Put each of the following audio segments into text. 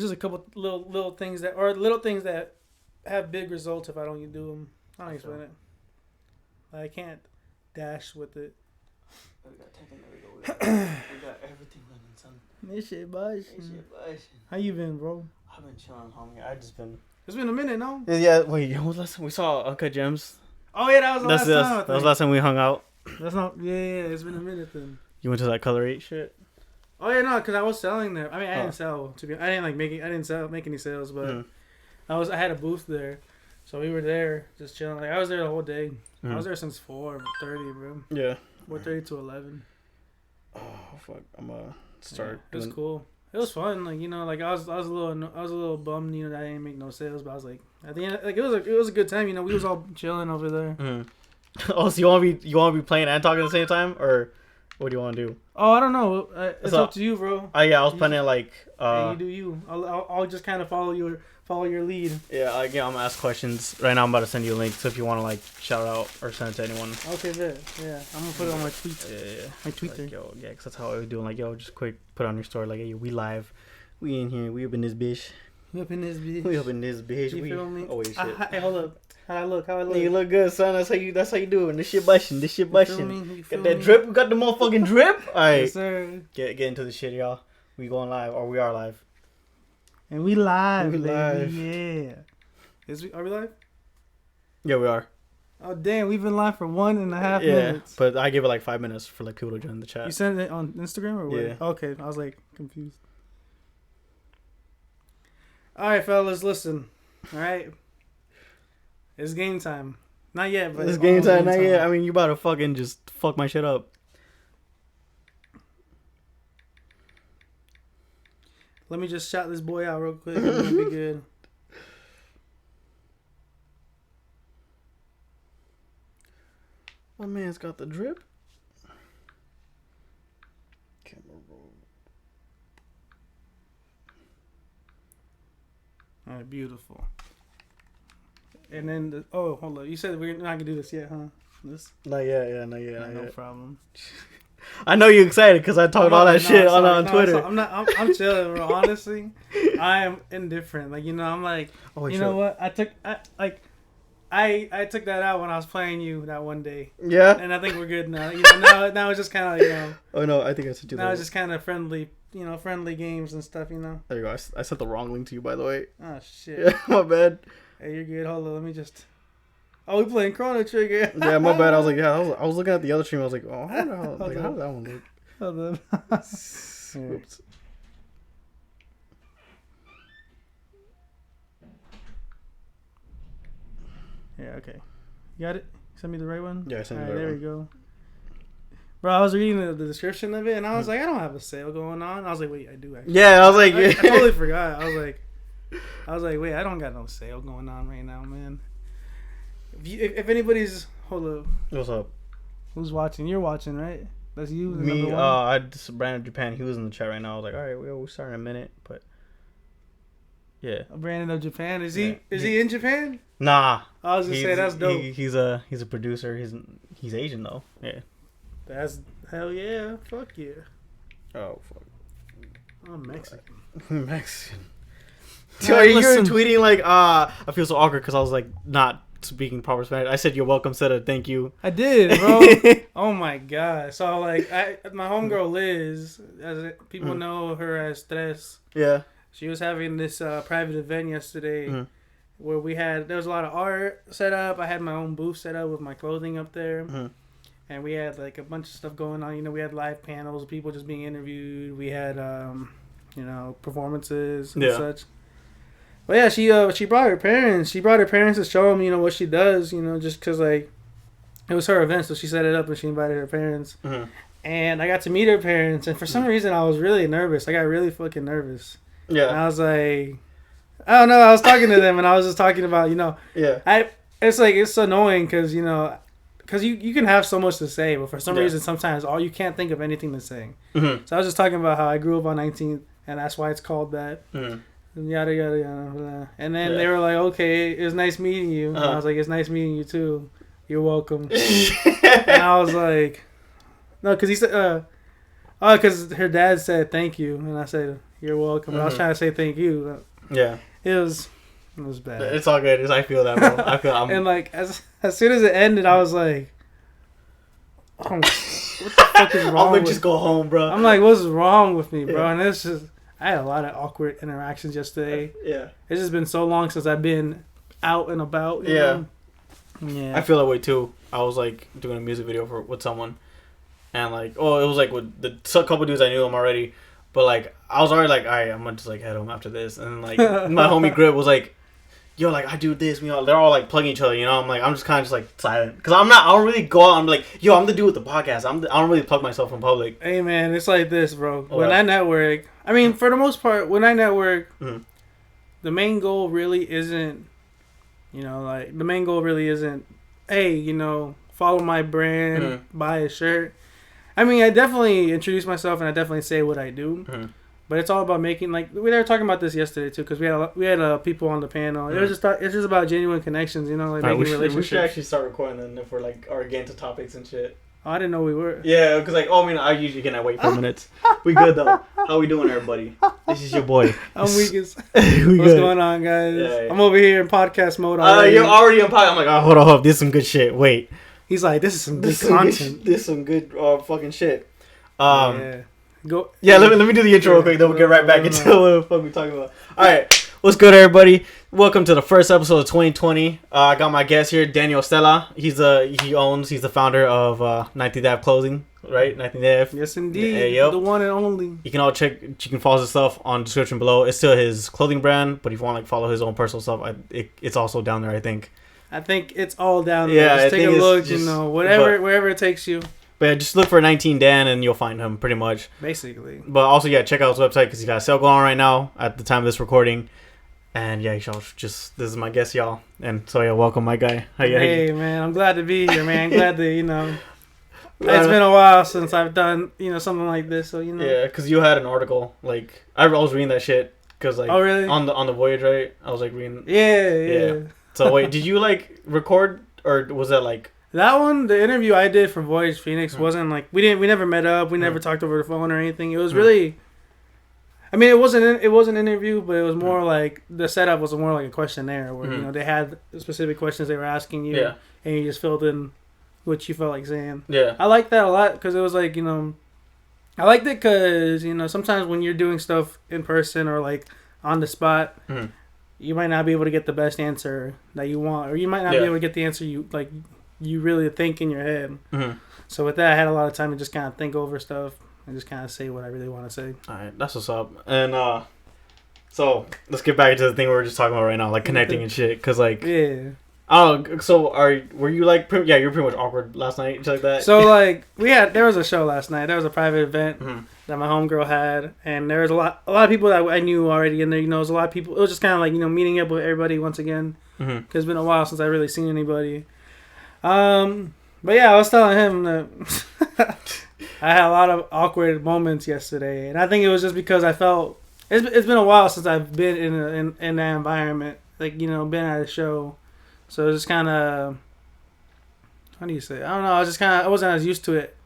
just a couple little things that have big results if I don't do them. I don't explain it. I can't dash with it. We got everything running, son. This shit bush. How you been, bro? I've been chilling, homie. I just been. It's been a minute, no? Yeah. Wait, when was last time we saw Uncut Gems? Oh yeah, that was the last time. That was the last time we hung out. That's not. Yeah. It's been a minute then. You went to that Color 8 shit. Oh yeah, no, because I was selling there. I mean, I didn't sell. I didn't make any sales, but I had a booth there, so we were there just chilling. Like I was there the whole day. I was there since 4:30, bro. Yeah. 4:30 to 11. Oh fuck! I'm gonna start. Yeah, it was cool. It was fun. Like like I was a little bummed. That I didn't make no sales, but I was like at the end, like it was a good time. We was all chilling over there. Oh, so you want to be playing and talking at the same time, or what do you want to do? Oh, I don't know. It's up to you, bro. Yeah, I was planning like. You do you. I'll just kind of follow your lead. Yeah, I'm gonna ask questions right now. I'm about to send you a link, so if you want to like shout out or send it to anyone. Okay, good. Yeah, I'm gonna put it on my tweet. Yeah. My Twitter. Like, yo, yeah, 'cause that's how I was doing. Like, yo, just quick, put it on your story. Like, hey, we live, we in here, we up in this bitch. We up in this bitch. You feel me? Oh wait, shit. Hey, hold up. How I look? You look good, son. That's how you do it. This shit busting. You feel me? Got that drip. We got the motherfucking drip. All right. Yes, sir. Get into the shit, y'all. We going live, or we are live. And we live, baby. Live. Yeah. Are we live? Yeah, we are. Oh damn, we've been live for 1.5 minutes. But I give it like 5 minutes for like people to join the chat. You sent it on Instagram or what? Yeah. Okay, I was like confused. All right, fellas, listen. All right, it's game time. Not yet, but it's game time. Not yet. I mean, you about to fucking just fuck my shit up. Let me just shout this boy out real quick. It's gonna be good. My man's got the drip. Camera roll. All right, beautiful. And then hold on. You said we're not gonna do this yet, huh? This? Not yet. No problem. I know you're excited because I talked all that shit on Twitter. I'm chilling, bro. Honestly, I am indifferent. Like I'm like, know what? I took that out when I was playing you that one day. Yeah. And I think we're good now. Now it's just kind of Oh no, I think I sent you. Now it's just kind of friendly, friendly games and stuff. There you go. I sent the wrong link to you, by the way. Oh shit. Yeah, my bad. Hey, you're good. Hold on, let me just. Oh, we playing Chrono Trigger. Yeah, my bad. I was like, I was looking at the other stream. I was like, oh, how did that one look? Hold on. Oops. Yeah, okay. You got it? Send me the right one? Yeah, I sent you the right, right there one. we go. Bro, I was reading the description of it, and I was like, I don't have a sale going on. I was like, wait, I do actually. Yeah, I was like... I totally forgot. I was like, wait, I don't got no sale going on right now, man. If anybody's... Hold up. What's up? Who's watching? You're watching, right? That's you? Me, I just Brandon Japan. He was in the chat right now. I was like, all right, we'll start in a minute, but... Yeah. Brandon of Japan. Is he in Japan? Nah. I was gonna say that's dope. He's a producer. He's Asian though. Yeah. That's hell yeah. Fuck yeah. Oh fuck. I'm Mexican. Mexican. So you were tweeting like I feel so awkward because I was like not speaking proper Spanish. I said you're welcome instead of thank you. I did, bro. Oh my god. So like my homegirl Liz, as people know her as Tres. Yeah. She was having this private event yesterday where there was a lot of art set up. I had my own booth set up with my clothing up there. And we had like a bunch of stuff going on. We had live panels, people just being interviewed. We had, performances and such. But yeah, she brought her parents. She brought her parents to show them, what she does, just because like it was her event. So she set it up and she invited her parents. And I got to meet her parents. And for some reason, I was really nervous. I got really fucking nervous. Yeah. And I was like, I don't know. I was talking to them and I was just talking about, Yeah. It's annoying because, because you can have so much to say, but for some reason, sometimes you can't think of anything to say. So I was just talking about how I grew up on 19th and that's why it's called that. And yada, yada, yada. And then they were like, okay, it was nice meeting you. And I was like, it's nice meeting you too. You're welcome. And I was like, no, because he said, because her dad said thank you. And I said, You're welcome. I was trying to say thank you. Yeah. It was bad. It's all good. I feel that, bro. And like as soon as it ended, I was like, oh, what the fuck is wrong? I'm gonna just go home, bro. I'm like, what's wrong with me, bro? And it's just, I had a lot of awkward interactions yesterday. Yeah. It's just been so long since I've been out and about. You know? Yeah. I feel that way too. I was like doing a music video with someone, and like, it was like with the couple dudes I knew them already, but like I was already like, all right, I'm gonna just like head home after this, and like my homie Grip was like, yo, like I do this, you know, they're all like plugging each other, you know. I'm just kind of just like silent because I don't really go out. I'm like, yo, I'm the dude with the podcast. I don't really plug myself in public. Hey man, it's like this, bro. When I network, I mean, for the most part, when I network, the main goal really isn't, you know, like the main goal really isn't, hey, you know, follow my brand, buy a shirt. I mean, I definitely introduce myself and I definitely say what I do. But it's all about making, like, we were talking about this yesterday too, because we had people on the panel. It's just about genuine connections, you know, like making relationships. We should actually start recording then if we're like are getting to topics and shit. Oh, I didn't know we were. Yeah, because like, I usually can wait 4 minutes. We good though. How we doing, everybody? This is your boy. I'm weak as. What's going on, guys? Yeah. I'm over here in podcast mode already. You're already in podcast. I'm like, oh, hold on, this is some good shit. Wait. He's like, this is some good content. This is some good fucking shit. Yeah. Go. Yeah, let me do the intro real quick. Then we'll get right back into what the fuck we talking about. All right, what's good, everybody? Welcome to the first episode of 2020. I got my guest here, Daniel Estela. He's the founder of 19th Ave Clothing, right? 19th Ave. Yes, indeed. Yep. The one and only. You can all check. You can follow his stuff on the description below. It's still his clothing brand, but if you want to like follow his own personal stuff, it's also down there. I think it's all down there. Yeah, just take a look. You know, wherever it takes you. But yeah, just look for 19 Dan and you'll find him pretty much. Basically. But also, yeah, check out his website because he's got a sale going on right now at the time of this recording. And yeah, y'all this is my guest, y'all. And so yeah, welcome, my guy. Hey, man, I'm glad to be here, man. Glad to, you know. It's been a while since I've done, you know, something like this, so you know. Yeah, because you had an article, like, I was reading that shit. Cause, like, oh, really? On the voyage, right? I was like reading. Yeah. So wait, did you like record or was that like. That one, the interview I did for Voyage Phoenix wasn't like we never met up, we never talked over the phone or anything. It was really, I mean, it wasn't an interview, but it was more like the setup was more like a questionnaire where you know they had specific questions they were asking you, and you just filled in what you felt like saying. Yeah, I liked that a lot because it was like, you know, I liked it because, you know, sometimes when you're doing stuff in person or like on the spot, you might not be able to get the best answer that you want, or you might not be able to get the answer you really think in your head. So with that, I had a lot of time to just kind of think over stuff and just kind of say what I really want to say. All right, that's what's up. And so let's get back into the thing we were just talking about right now, like connecting and shit. Cause like so were you like you were pretty much awkward last night, like that? So like there was a show last night. There was a private event that my homegirl had, and there was a lot of people that I knew already in there. You know, it was a lot of people. It was just kind of like, you know, meeting up with everybody once again. Cause it's been a while since I really seen anybody. But yeah, I was telling him that I had a lot of awkward moments yesterday, and I think it was just because I felt it's been a while since I've been in that environment, like, you know, been at a show, so it was just kind of, how do you say it? I don't know. I wasn't as used to it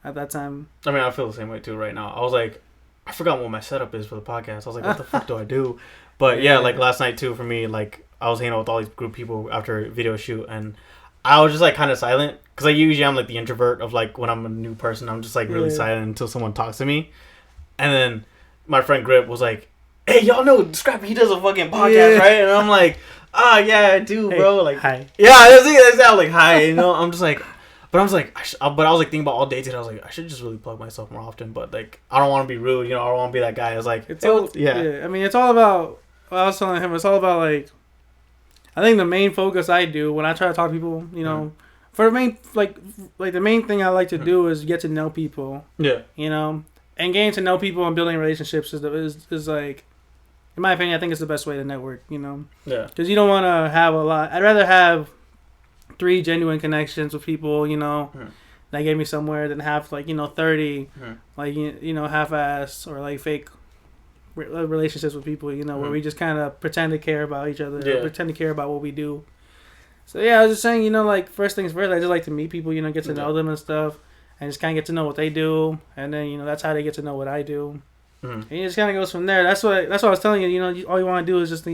at that time. I mean, I feel the same way too right now. I was like, I forgot what my setup is for the podcast. I was like, what the fuck do I do? But yeah, like last night too for me, like I was hanging out with all these group people after a video shoot, and I was just like kind of silent because I usually I'm like the introvert of like when I'm a new person, I'm just like really silent until someone talks to me. And then my friend Grip was like, "Hey, y'all know Scrappy? He does a fucking podcast, right?" And I'm like, yeah, I do, bro." Like, hi. Yeah, that's how like hi. You know, I'm just like, but I was like, I was like thinking about all day today. I was like, I should just really plug myself more often, but like I don't want to be rude. You know, I don't want to be that guy. I was like, I mean, it's all about. Well, I was telling him it's all about like. I think the main focus I do when I try to talk to people, you know, for the main like the main thing I like to do is get to know people. Yeah. You know, and getting to know people and building relationships is like, in my opinion, I think it's the best way to network. You know. Yeah. Because you don't want to have a lot. I'd rather have 3 genuine connections with people, you know, that get me somewhere than have like, you know, 30 like you know, half-ass or like fake relationships with people, you know, where we just kind of pretend to care about each other, or pretend to care about what we do. So yeah, I was just saying, you know, like first things first, I just like to meet people, you know, get to know them and stuff, and just kind of get to know what they do, and then, you know, that's how they get to know what I do. And it just kind of goes from there. That's what I was telling you. You know, all you want to do is just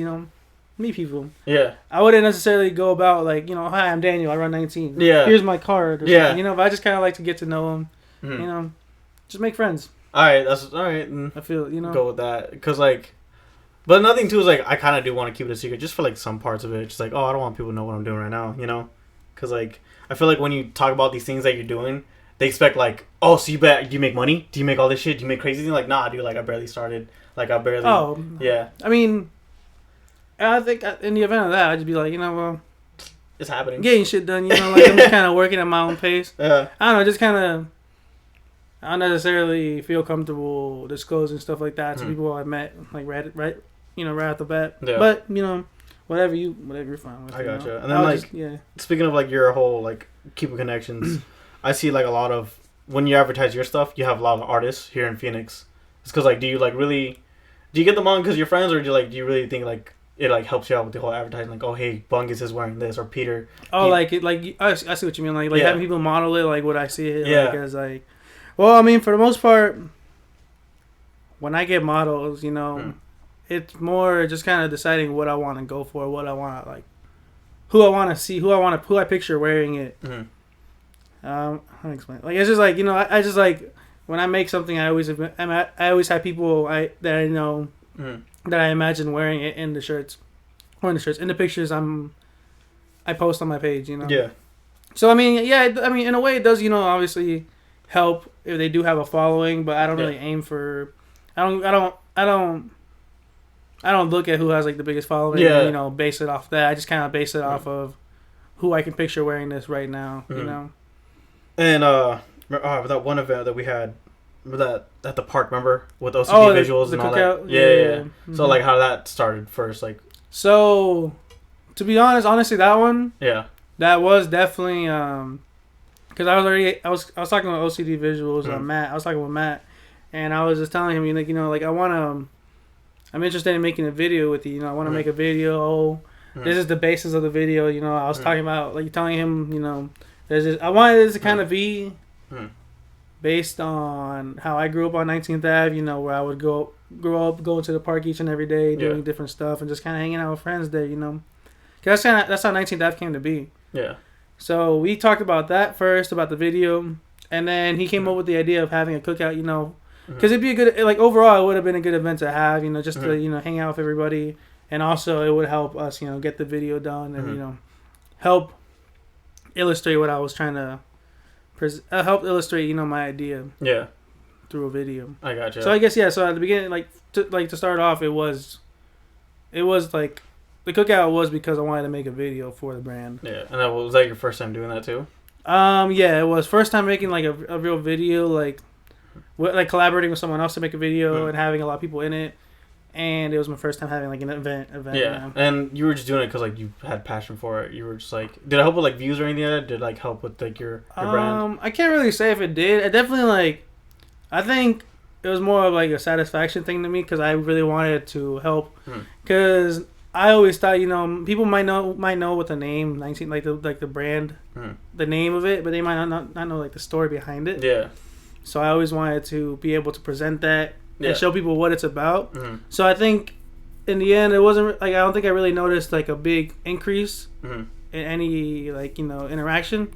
meet people. Yeah. I wouldn't necessarily go about like, you know, hi, I'm Daniel. I run 19. Yeah. Here's my card. Or yeah. Something, you know, but I just kind of like to get to know them. You know, just make friends. All right. That's all right. I feel, you know, go with that because like, but another thing too is like I kind of do want to keep it a secret just for like some parts of it. Just like, oh, I don't want people to know what I'm doing right now. You know, because like I feel like when you talk about these things that you're doing, they expect like, oh, so do you make money? Do you make all this shit? Do you make crazy things? Like, nah, dude. Like I barely started. Like I barely. Oh. Yeah. I mean. I think in the event of that, I'd just be like, you know, well, it's happening. Getting shit done, you know, like I'm just kind of working at my own pace. Yeah. I don't know, just kind of, I don't necessarily feel comfortable disclosing stuff like that to people I met, like right off the bat. Yeah. But you know, whatever you're fine with. I gotcha. Know? And then speaking of like your whole like keeping connections, I see like a lot of when you advertise your stuff, you have a lot of artists here in Phoenix. It's because like, do you get them on because you're friends, or do you really think like it like helps you out with the whole advertising, like, oh hey, Bungus is wearing this, or Peter. Oh, I see what you mean, like having people model it, like what I see it, like as like. Well, I mean, for the most part, when I get models, you know, it's more just kind of deciding what I want to go for, what I want to like, who I want to see, who I picture wearing it. How to explain? Like it's just like, you know, I just like when I make something, I always have people that I know. That I imagine wearing it in the shirts, in the pictures I post on my page, you know. Yeah. So I mean, in a way, it does, you know, obviously help if they do have a following, but I don't really aim for. I don't look at who has like the biggest following. Yeah. And, you know, base it off that. I just kind of base it off of who I can picture wearing this right now. You know. And that one event that we had. That at the park, remember, with OCD visuals the and all cookout? that. Yeah. Mm-hmm. So like how that started first, like. So, to be honestly, that one. Yeah. That was definitely because I was talking with OCD visuals. Matt. I was talking with Matt, and I was just telling him, like, you know, like I'm interested in making a video with you. You know, I want to make a video. This is the basis of the video. You know, I was talking about like telling him, you know, I wanted this to kind of be. Based on how I grew up on 19th Ave, you know, where I would grow up, going to the park each and every day, doing different stuff, and just kind of hanging out with friends there, you know. Cause that's how 19th Ave came to be. Yeah. So we talked about that first, about the video, and then he came up with the idea of having a cookout, you know, because it'd be a good, like overall, it would have been a good event to have, you know, just to, you know, hang out with everybody, and also it would help us, you know, get the video done and you know, help illustrate what I was trying to. Help illustrate, you know, my idea. Yeah. Through a video. I gotcha. So I guess so at the beginning, to start off, it was like the cookout was because I wanted to make a video for the brand. Yeah, and was that your first time doing that too? Yeah, it was first time making like a real video, like collaborating with someone else to make a video and having a lot of people in it. And it was my first time having like an event. Yeah, you know? And you were just doing it because like you had passion for it. You were just like, did it help with like views or anything like that? Did it like help with like your brand? I can't really say if it did. It definitely I think it was more of like a satisfaction thing to me because I really wanted to help. Because I always thought, you know, people might know what the name 19 like the brand, the name of it, but they might not know like the story behind it. Yeah. So I always wanted to be able to present that. And show people what it's about. So I think in the end it wasn't like I don't think I really noticed like a big increase in any like, you know, interaction,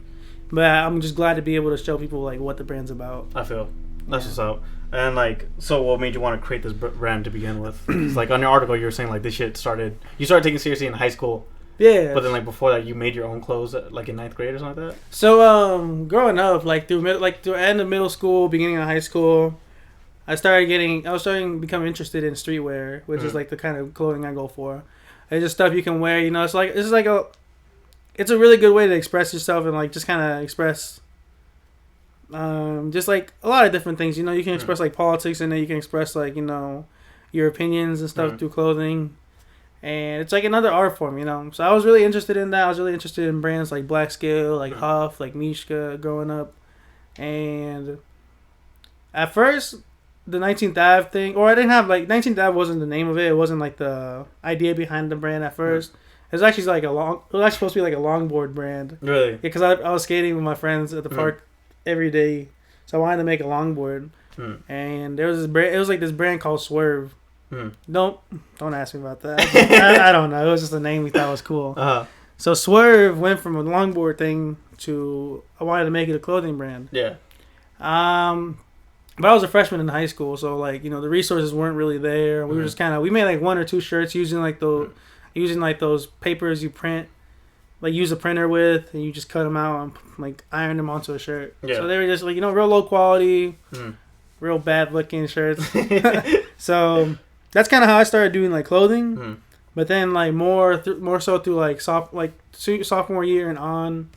but I'm just glad to be able to show people like what the brand's about. I feel that's what's up. And like, so what made you want to create this brand to begin with? It's like on your article you were saying like this shit you started taking it seriously in high school. Yeah. But then like before that you made your own clothes like in 9th grade or something like that. So growing up like through end of middle school, beginning of high school, I was starting to become interested in streetwear, which is like the kind of clothing I go for. It's just stuff you can wear, you know. It's a really good way to express yourself and like just kind of express, just like a lot of different things. You know, you can express like politics in it. You can express like, you know, your opinions and stuff through clothing, and it's like another art form, you know. So I was really interested in that. I was really interested in brands like Black Scale, like Huff, like Mishka growing up, and at first. The 19th Ave thing, or I didn't have like 19th Ave wasn't the name of it. It wasn't like the idea behind the brand at first. It was actually like it was actually supposed to be like a longboard brand. Really? Yeah, because I was skating with my friends at the park every day, so I wanted to make a longboard. and there was this brand. It was like this brand called Swerve. Don't ask me about that. I don't know. It was just a name we thought was cool. So Swerve went from a longboard thing to I wanted to make it a clothing brand. Yeah. But I was a freshman in high school, so like the resources weren't really there. We were just we made like 1 or 2 shirts using like those papers you print, like use a printer with, and you just cut them out and like iron them onto a shirt. Yeah. So they were just like real low quality, real bad looking shirts. So that's kind of how I started doing like clothing. But then like more so through like sophomore year and on.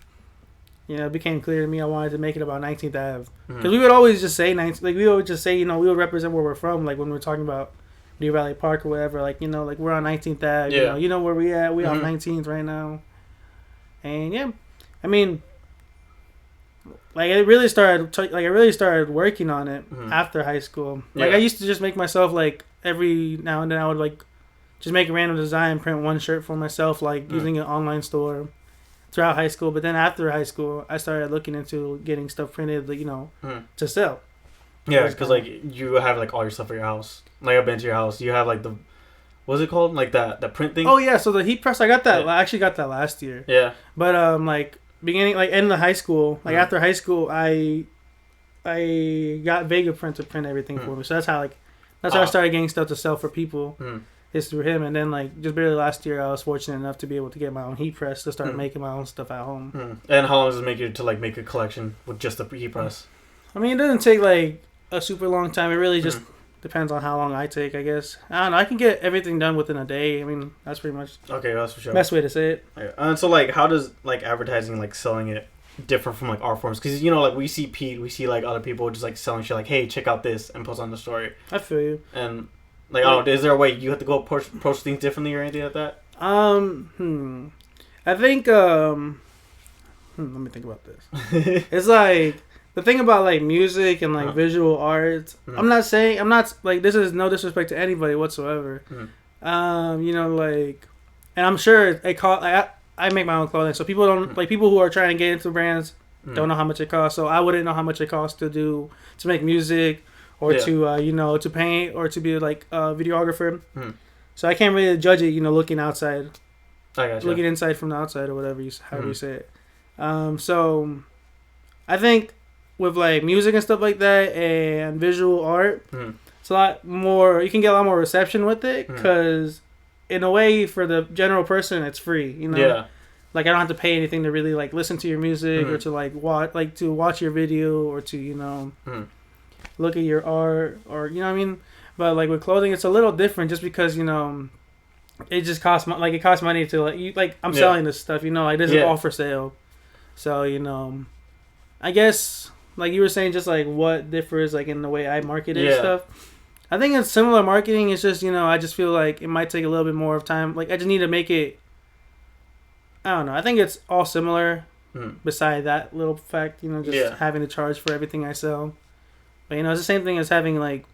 It became clear to me I wanted to make it about 19th Ave. Because we would always just say, we would just say, we would represent where we're from. Like when we're talking about New Valley Park or whatever, like, like we're on 19th Ave. Yeah. You know where we at. We on 19th right now. And yeah, I mean, like I really started working on it after high school. Like I used to just make myself like every now and then I would like just make a random design, print one shirt for myself, like using an online store. Throughout high school, but then after high school, I started looking into getting stuff printed, like, to sell. Yeah, because like you have like all your stuff at your house. Like I've been to your house. You have like the, what's it called? Like the print thing. Oh yeah, so the heat press. I got that. Yeah. I actually got that last year. Yeah. But like beginning, like end of high school, like after high school, I got Vega Print to print everything for me. So that's how I started getting stuff to sell for people. Is through him, and then like just barely last year I was fortunate enough to be able to get my own heat press to start making my own stuff at home. And how long does it make you to like make a collection with just the heat press? I mean, it doesn't take like a super long time. It really just depends on how long I take, I guess. I don't know. I can get everything done within a day. I mean, that's pretty much that's for sure. Best way to say it. Okay. And so like, how does like advertising, like selling it, differ from like art forms? Because like we see Pete, we see like other people just like selling shit, like, hey, check out this, and post on the story. I feel you. And like, I don't know, is there a way you have to go approach things differently or anything like that? I think, let me think about this. It's like, the thing about like music and like visual art, I'm not like, this is no disrespect to anybody whatsoever. Like, and I'm sure I make my own clothing, so people don't, like people who are trying to get into brands don't know how much it costs, so I wouldn't know how much it costs to make music, or to to paint, or to be like a videographer. So I can't really judge it, looking outside. I gotcha. Looking inside from the outside, or whatever however you say it. So I think with like music and stuff like that and visual art, it's a lot more. You can get a lot more reception with it because, in a way, for the general person, it's free. Yeah. Like I don't have to pay anything to really like listen to your music or to like watch your video or to look at your art, or what I mean. But like with clothing, it's a little different just because it just costs it costs money to I'm selling this stuff, like this is all for sale. So I guess like you were saying, just like what differs like in the way I market it and stuff. I think it's similar marketing. It's just I just feel like it might take a little bit more of time. Like I just need to make it. I don't know. I think it's all similar. Beside that little fact, having to charge for everything I sell. But it's the same thing as having like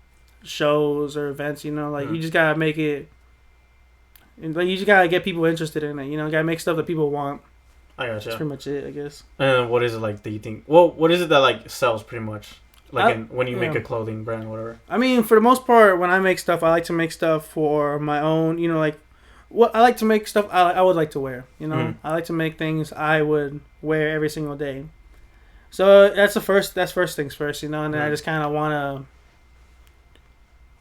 shows or events. You just gotta make it. Like you just gotta get people interested in it. Gotta make stuff that people want. I gotcha. That's pretty much it, I guess. And what is it like that you think? Well, what is it that like sells pretty much? Like when you make a clothing brand, or whatever. I mean, for the most part, when I make stuff, I like to make stuff for my own. Like what I like to make stuff I would like to wear. I like to make things I would wear every single day. So that's first things first, and then I just kind of want to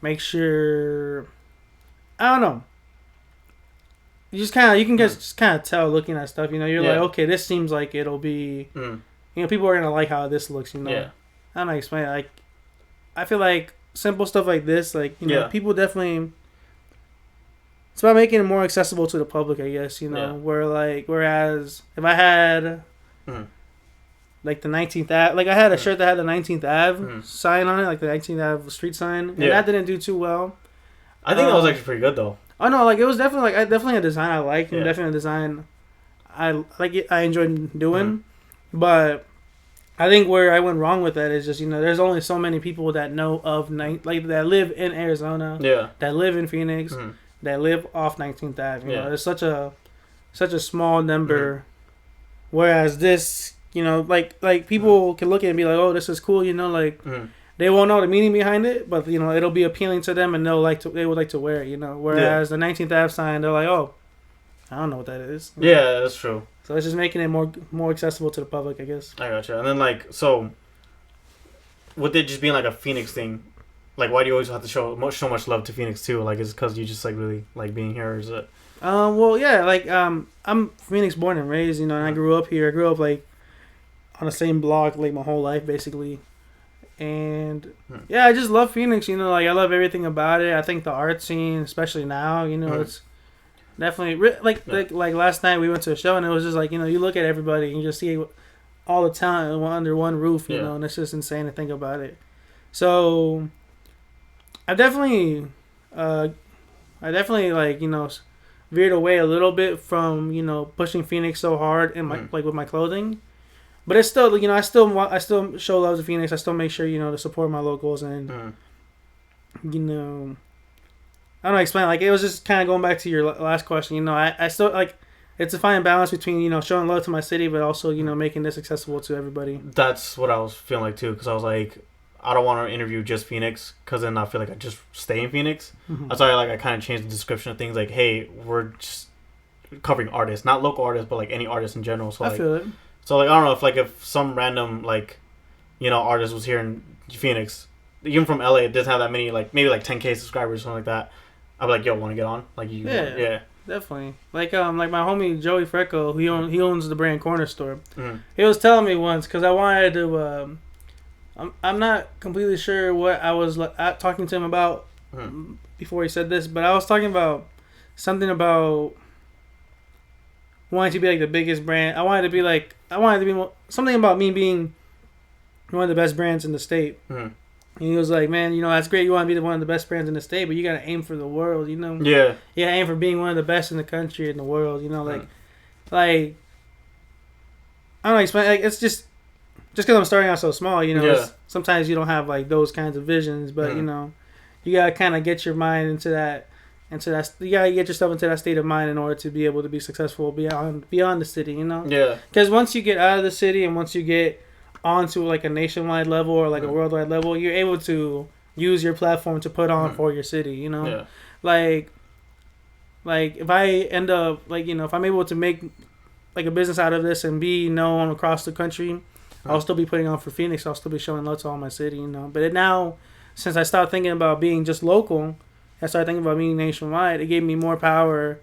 make sure. I don't know. You can just kind of tell looking at stuff. You're like, okay, this seems like it'll be. People are gonna like how this looks. Yeah. I don't know how to explain it. Like, I feel like simple stuff like this, like people definitely. It's about making it more accessible to the public, I guess. Whereas if I had. Like the 19th Ave, like I had a shirt that had the 19th Ave sign on it, like the 19th Ave street sign, and that didn't do too well. I think that was actually pretty good though. Oh no, like it was definitely definitely a design I liked, and definitely a design I like it. I enjoyed doing, but I think where I went wrong with that is just there's only so many people that know of that live in Arizona, that live in Phoenix, that live off 19th Ave. There's such a small number, whereas this. Like people can look at it and be like, oh, this is cool, they won't know the meaning behind it, but you know it'll be appealing to them, and they would like to wear it, you know. Whereas the 19th Ave sign, they're like, oh, I don't know what that is. Yeah, that's true. So it's just making it more accessible to the public, I guess. I gotcha. And then like, so with it just being like a Phoenix thing, like why do you always have to show much love to Phoenix too? Like, is it because you just like really like being here, or is it? Well, yeah, like I'm Phoenix born and raised, you know, and I grew up here. I grew up like on the same block like my whole life basically. And yeah, I just love Phoenix, you know, like I love everything about it. I think the art scene, especially now, you know, it's definitely like last night we went to a show and it was just like, you know, you look at everybody and you just see all the talent under one roof, you know, and it's just insane to think about it. So I definitely like, you know, veered away a little bit from, you know, pushing Phoenix so hard in my like with my clothing. But it's still, you know, I still show love to Phoenix. I still make sure, you know, to support my locals and, you know, I don't know, explain. Like, it was just kind of going back to your last question. You know, I still, like, it's a fine balance between, you know, showing love to my city, but also, you know, making this accessible to everybody. That's what I was feeling like, too, because I was like, I don't want to interview just Phoenix, because then I feel like I just stay in Phoenix. That's why, like, I kind of changed the description of things, like, hey, we're just covering artists. Not local artists, but, like, any artists in general. So, I feel it. So, like, I don't know if some random, like, you know, artist was here in Phoenix, even from LA, it doesn't have that many, like, maybe, like, 10K subscribers or something like that. I'd be like, yo, want to get on? Like, you, yeah. Definitely. Like my homie Joey Flako, he owns the brand Corner Store. He was telling me once, because I wanted to, I'm not completely sure what I was talking to him about before he said this, but I was talking about something about wanting to be like the biggest brand. I wanted to be something about me being one of the best brands in the state. And he was like, man, you know, that's great. You want to be one of the best brands in the state, but you got to aim for the world, you know? Yeah. Yeah, aim for being one of the best in the country, in the world, you know? Like, I don't know, explain. Like, it's just because I'm starting out so small, you know, sometimes you don't have, like, those kinds of visions, but, you know, you got to kind of get your mind into that, you got to get yourself into that state of mind in order to be able to be successful beyond the city, you know? Yeah. Because once you get out of the city and once you get onto like a nationwide level or like a worldwide level, you're able to use your platform to put on for your city, you know? Like if I end up, like, you know, if I'm able to make like a business out of this and be known across the country, I'll still be putting on for Phoenix. I'll still be showing love to all my city, you know? But now, since I stopped thinking about being just local, I started thinking about being nationwide, it gave me more power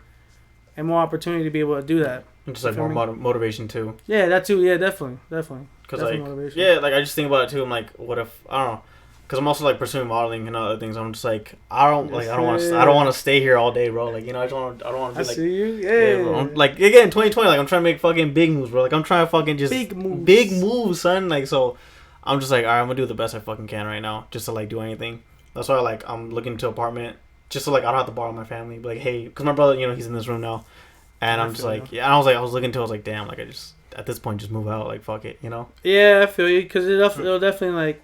and more opportunity to be able to do that. Just like more motivation too. Yeah, that too. Yeah, definitely. Because like, motivation. Yeah, like I just think about it too. I'm like, what if I don't know? Because I'm also like pursuing modeling and other things. I'm just like, I don't want to stay here all day, bro. Like, you know, I don't want to be like. I see you. Yeah. Bro. Like again, 2020. Like I'm trying to make fucking big moves, bro. Like I'm trying to fucking just big moves, son. Like so, I'm just like, all right, I'm gonna do the best I fucking can right now, just to like do anything. That's why like I'm looking into an apartment, just so like I don't have to borrow my family. But, like, hey, because my brother, you know, he's in this room now. And I'm just like, yeah, I was looking to, I was like, damn, like, I just, at this point, just move out, like, fuck it, you know? Yeah, I feel you, because it'll definitely, like,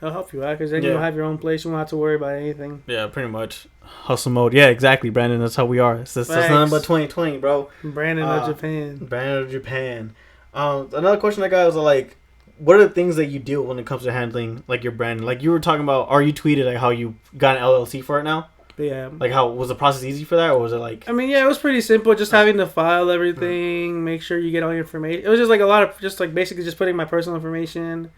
it'll help you out, because then you'll have your own place, you won't have to worry about anything. Yeah, pretty much. Hustle mode. Yeah, exactly, Brandon, that's how we are. It's nothing but 2020, bro. Brandon of Japan. Another question I got was, like, what are the things that you do when it comes to handling, like, your brand? Like, you were talking about, or you tweeted, like, how you got an LLC for it now? Yeah. Like, how was the process easy for that, or was it like? I mean, yeah, it was pretty simple. Just having to file everything, make sure you get all your information. It was just like a lot of just like basically just putting my personal information,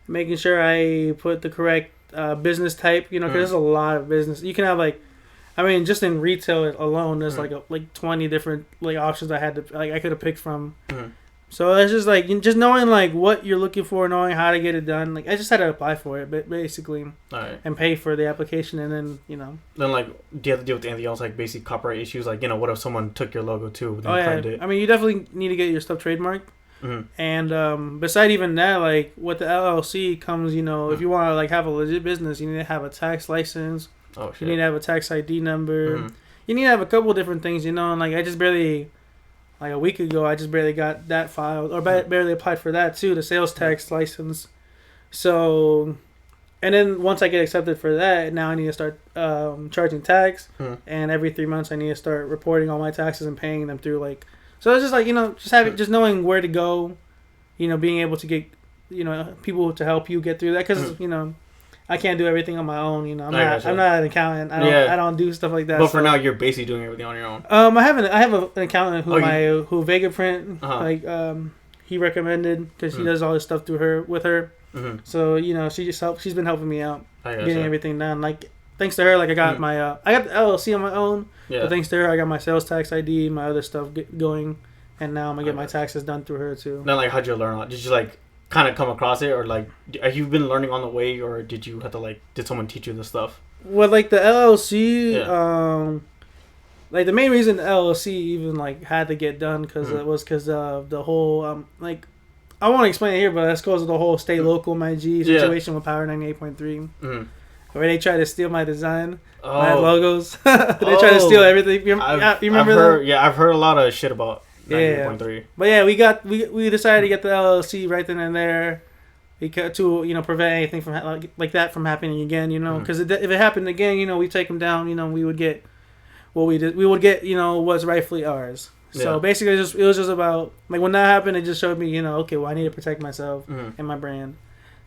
making sure I put the correct business type. You know, because there's a lot of business. You can have like, I mean, just in retail alone, there's like 20 different like options I could have picked from. So it's just like just knowing like what you're looking for, knowing how to get it done. Like I just had to apply for it, but basically, and pay for the application, and then Then like, do you have to deal with anything else like basic copyright issues? Like what if someone took your logo too? It? I mean, you definitely need to get your stuff trademarked. And beside even that, like with the LLC comes, if you want to like have a legit business, you need to have a tax license. Oh shit. You need to have a tax ID number. You need to have a couple different things, and like I just barely. Like a week ago, I just barely got that filed, or barely applied for that too, the sales tax license. So, and then once I get accepted for that, now I need to start charging tax, and every 3 months I need to start reporting all my taxes and paying them through like. So it's just like just knowing where to go, being able to get people to help you get through that, because I can't do everything on my own. You know, I'm not an accountant. I don't do stuff like that. But for now, you're basically doing everything on your own. I have an accountant who Vegaprint he recommended because he does all this stuff with her. Mm-hmm. So she's been helping me out getting everything done. Like thanks to her, like I got my I got the LLC on my own. Yeah. But thanks to her, I got my sales tax ID, my other stuff going, and now I'm gonna get my taxes done through her too. Now, like, how'd you learn? Did you like kind of come across it, or like have you been learning on the way, or did you have to did someone teach you this stuff? Well, like the LLC, like the main reason the LLC even had to get done because it was because of the whole I won't explain it here, but that's because of the whole state local MyG situation with Power 98.3. Where they tried to steal my design, my logos. They tried to steal everything. You remember that? I've heard a lot of shit about 98.3. But yeah, we decided to get the LLC right then and there, because to prevent anything from like that from happening again. Because if it happened again, we take them down. We would get what we did. We would get what's rightfully ours. So basically, it was just about when that happened. It just showed me okay, well I need to protect myself and my brand.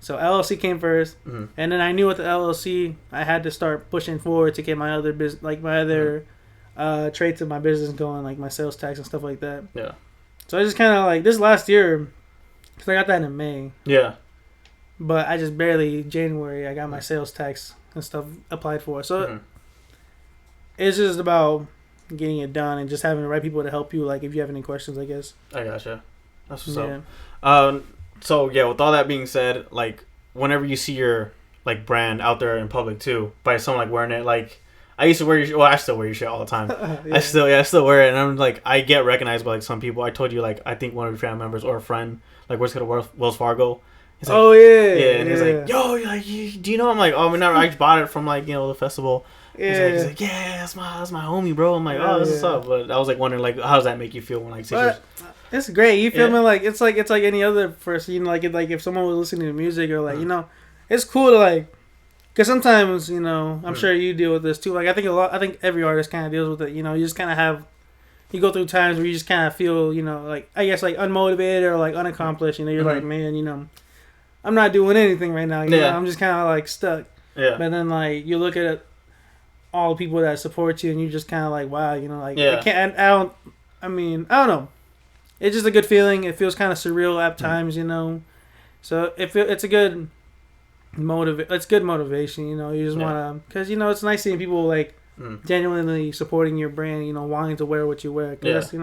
So LLC came first, and then I knew with the LLC I had to start pushing forward to get my other business, my other traits of my business going, like my sales tax and stuff like that. Yeah. So I just kind of this last year, because I got that in May. Yeah. But I just barely January I got my sales tax and stuff applied for. So it's just about getting it done and just having the right people to help you. If you have any questions, I guess. I gotcha. That's what's up. So yeah, with all that being said, whenever you see your brand out there in public too, by someone wearing it, I used to wear your I still wear your shit all the time. I still wear it, and I'm I get recognized by some people. I told you I think one of your family members or a friend works at Wells Fargo. He's and he's like, yo, do you know? I'm like, oh, I bought it from the festival. Yeah. He's like, yeah, that's my homie, bro. I'm like, oh, this is up. But I was wondering how does that make you feel when it's great. You feel me? It's like any other person. If someone was listening to music or it's cool to because sometimes I'm sure you deal with this too. I think every artist kind of deals with it. You just kind of you go through times where you just kind of feel I guess unmotivated or unaccomplished. You're like, man, I'm not doing anything right now. I'm just kind of stuck. Yeah. But then you look at all the people that support you and you just kind of wow, I can't. I don't know. It's just a good feeling. It feels kind of surreal at times, So it's a good it's good motivation, You just want to, because it's nice seeing people genuinely supporting your brand, wanting to wear what you wear. Because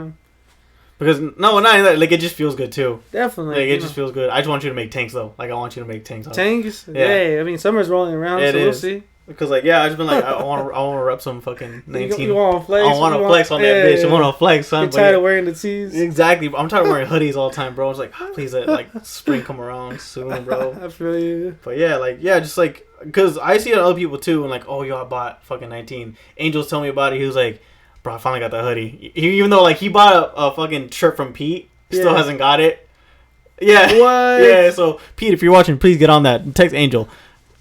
because not that, it just feels good too. Definitely, it just feels good. I just want you to make tanks though. I want you to make tanks. Tanks, yeah. I mean, summer's rolling around, so we'll see. Because I just been I want to rep some fucking 19. You want to flex? I want to flex on that bitch. I want to flex, son. You're tired of wearing the tees? Exactly. I'm tired of wearing hoodies all the time, bro. It's please let spring come around soon, bro. I feel you. But yeah, just because I see other people too, and oh, yo, I bought fucking 19. Angel's telling me about it. He was like, bro, I finally got that hoodie. Even though he bought a fucking shirt from Pete, still hasn't got it. Yeah. What? Yeah. So Pete, if you're watching, please get on that. Text Angel.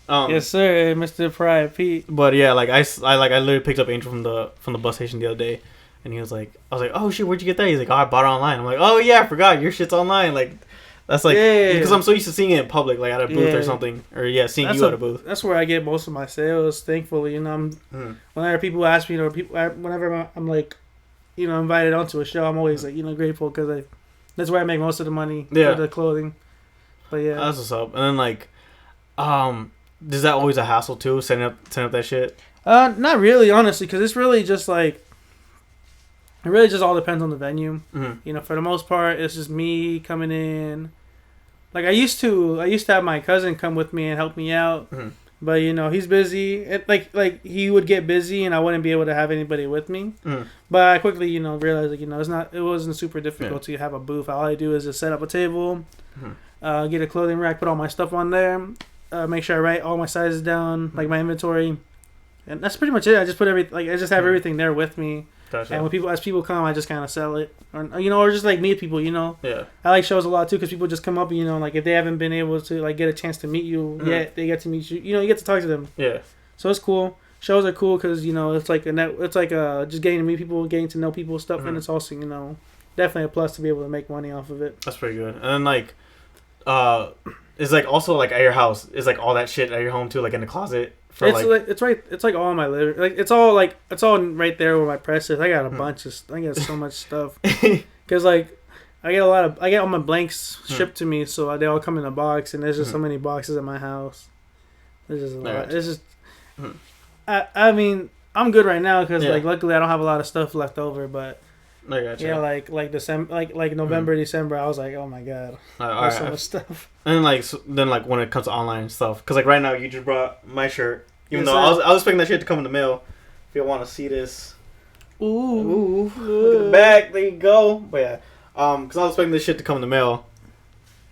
Yes, sir, Mr. Pride Pete. But yeah, I literally picked up Angel from the bus station the other day, and he was I was like, oh shit, where'd you get that? He's like, oh, I bought it online. I'm like, oh yeah, I forgot your shit's online. That's because I'm so used to seeing it in public, at a booth or something, or seeing you at a booth. That's where I get most of my sales. Thankfully, whenever people ask me, or whenever I'm invited onto a show, I'm always grateful because that's where I make most of the money for the clothing. But yeah, that's what's up. And then is that always a hassle too, setting up that shit? Not really, honestly, because it's really just it really just all depends on the venue. Mm-hmm. For the most part, it's just me coming in. I used to have my cousin come with me and help me out, but he's busy. He would get busy, and I wouldn't be able to have anybody with me. Mm-hmm. But I quickly realized it wasn't super difficult to have a booth. All I do is just set up a table, get a clothing rack, put all my stuff on there. Make sure I write all my sizes down, my inventory, and that's pretty much it. I just put I just have everything there with me. Gotcha. And as people come, I just kind of sell it, or just meet people. Yeah. I like shows a lot too because people just come up, if they haven't been able to get a chance to meet you yet, they get to meet you. You get to talk to them. Yeah. So it's cool. Shows are cool because it's just getting to meet people, getting to know people stuff, and it's also definitely a plus to be able to make money off of it. That's pretty good. And then It's like also like at your house. Is like all that shit at your home too, like in the closet. For it's right. It's like all in my living. Like it's all right there where my press is. I got a bunch of. I got so much stuff. Because like I get all my blanks shipped to me, so they all come in a box, and there's just so many boxes in my house. There's just a lot. It's just. I mean, I'm good right now because like luckily I don't have a lot of stuff left over, but. I gotcha. Yeah, like December, like November, December. I was like, oh my god, there's so much stuff. And then when it comes to online stuff, because like right now you just brought my shirt, even though I was expecting that shit to come in the mail. If you want to see this, ooh, look at the back. There you go. But yeah, because I was expecting this shit to come in the mail.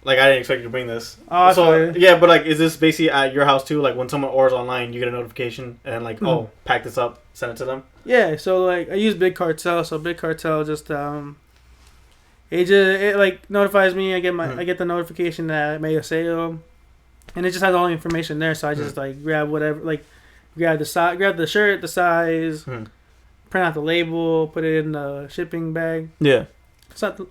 Like I didn't expect you to bring this. Oh, so yeah, but like, is this basically at your house too? Like when someone orders online, you get a notification and like, oh, pack this up, send it to them. Yeah, so like I use Big Cartel, so Big Cartel just it like notifies me. I get the notification that I made a sale, and it just has all the information there. So I just like grab whatever, like grab the shirt, the size, print out the label, put it in the shipping bag. Yeah.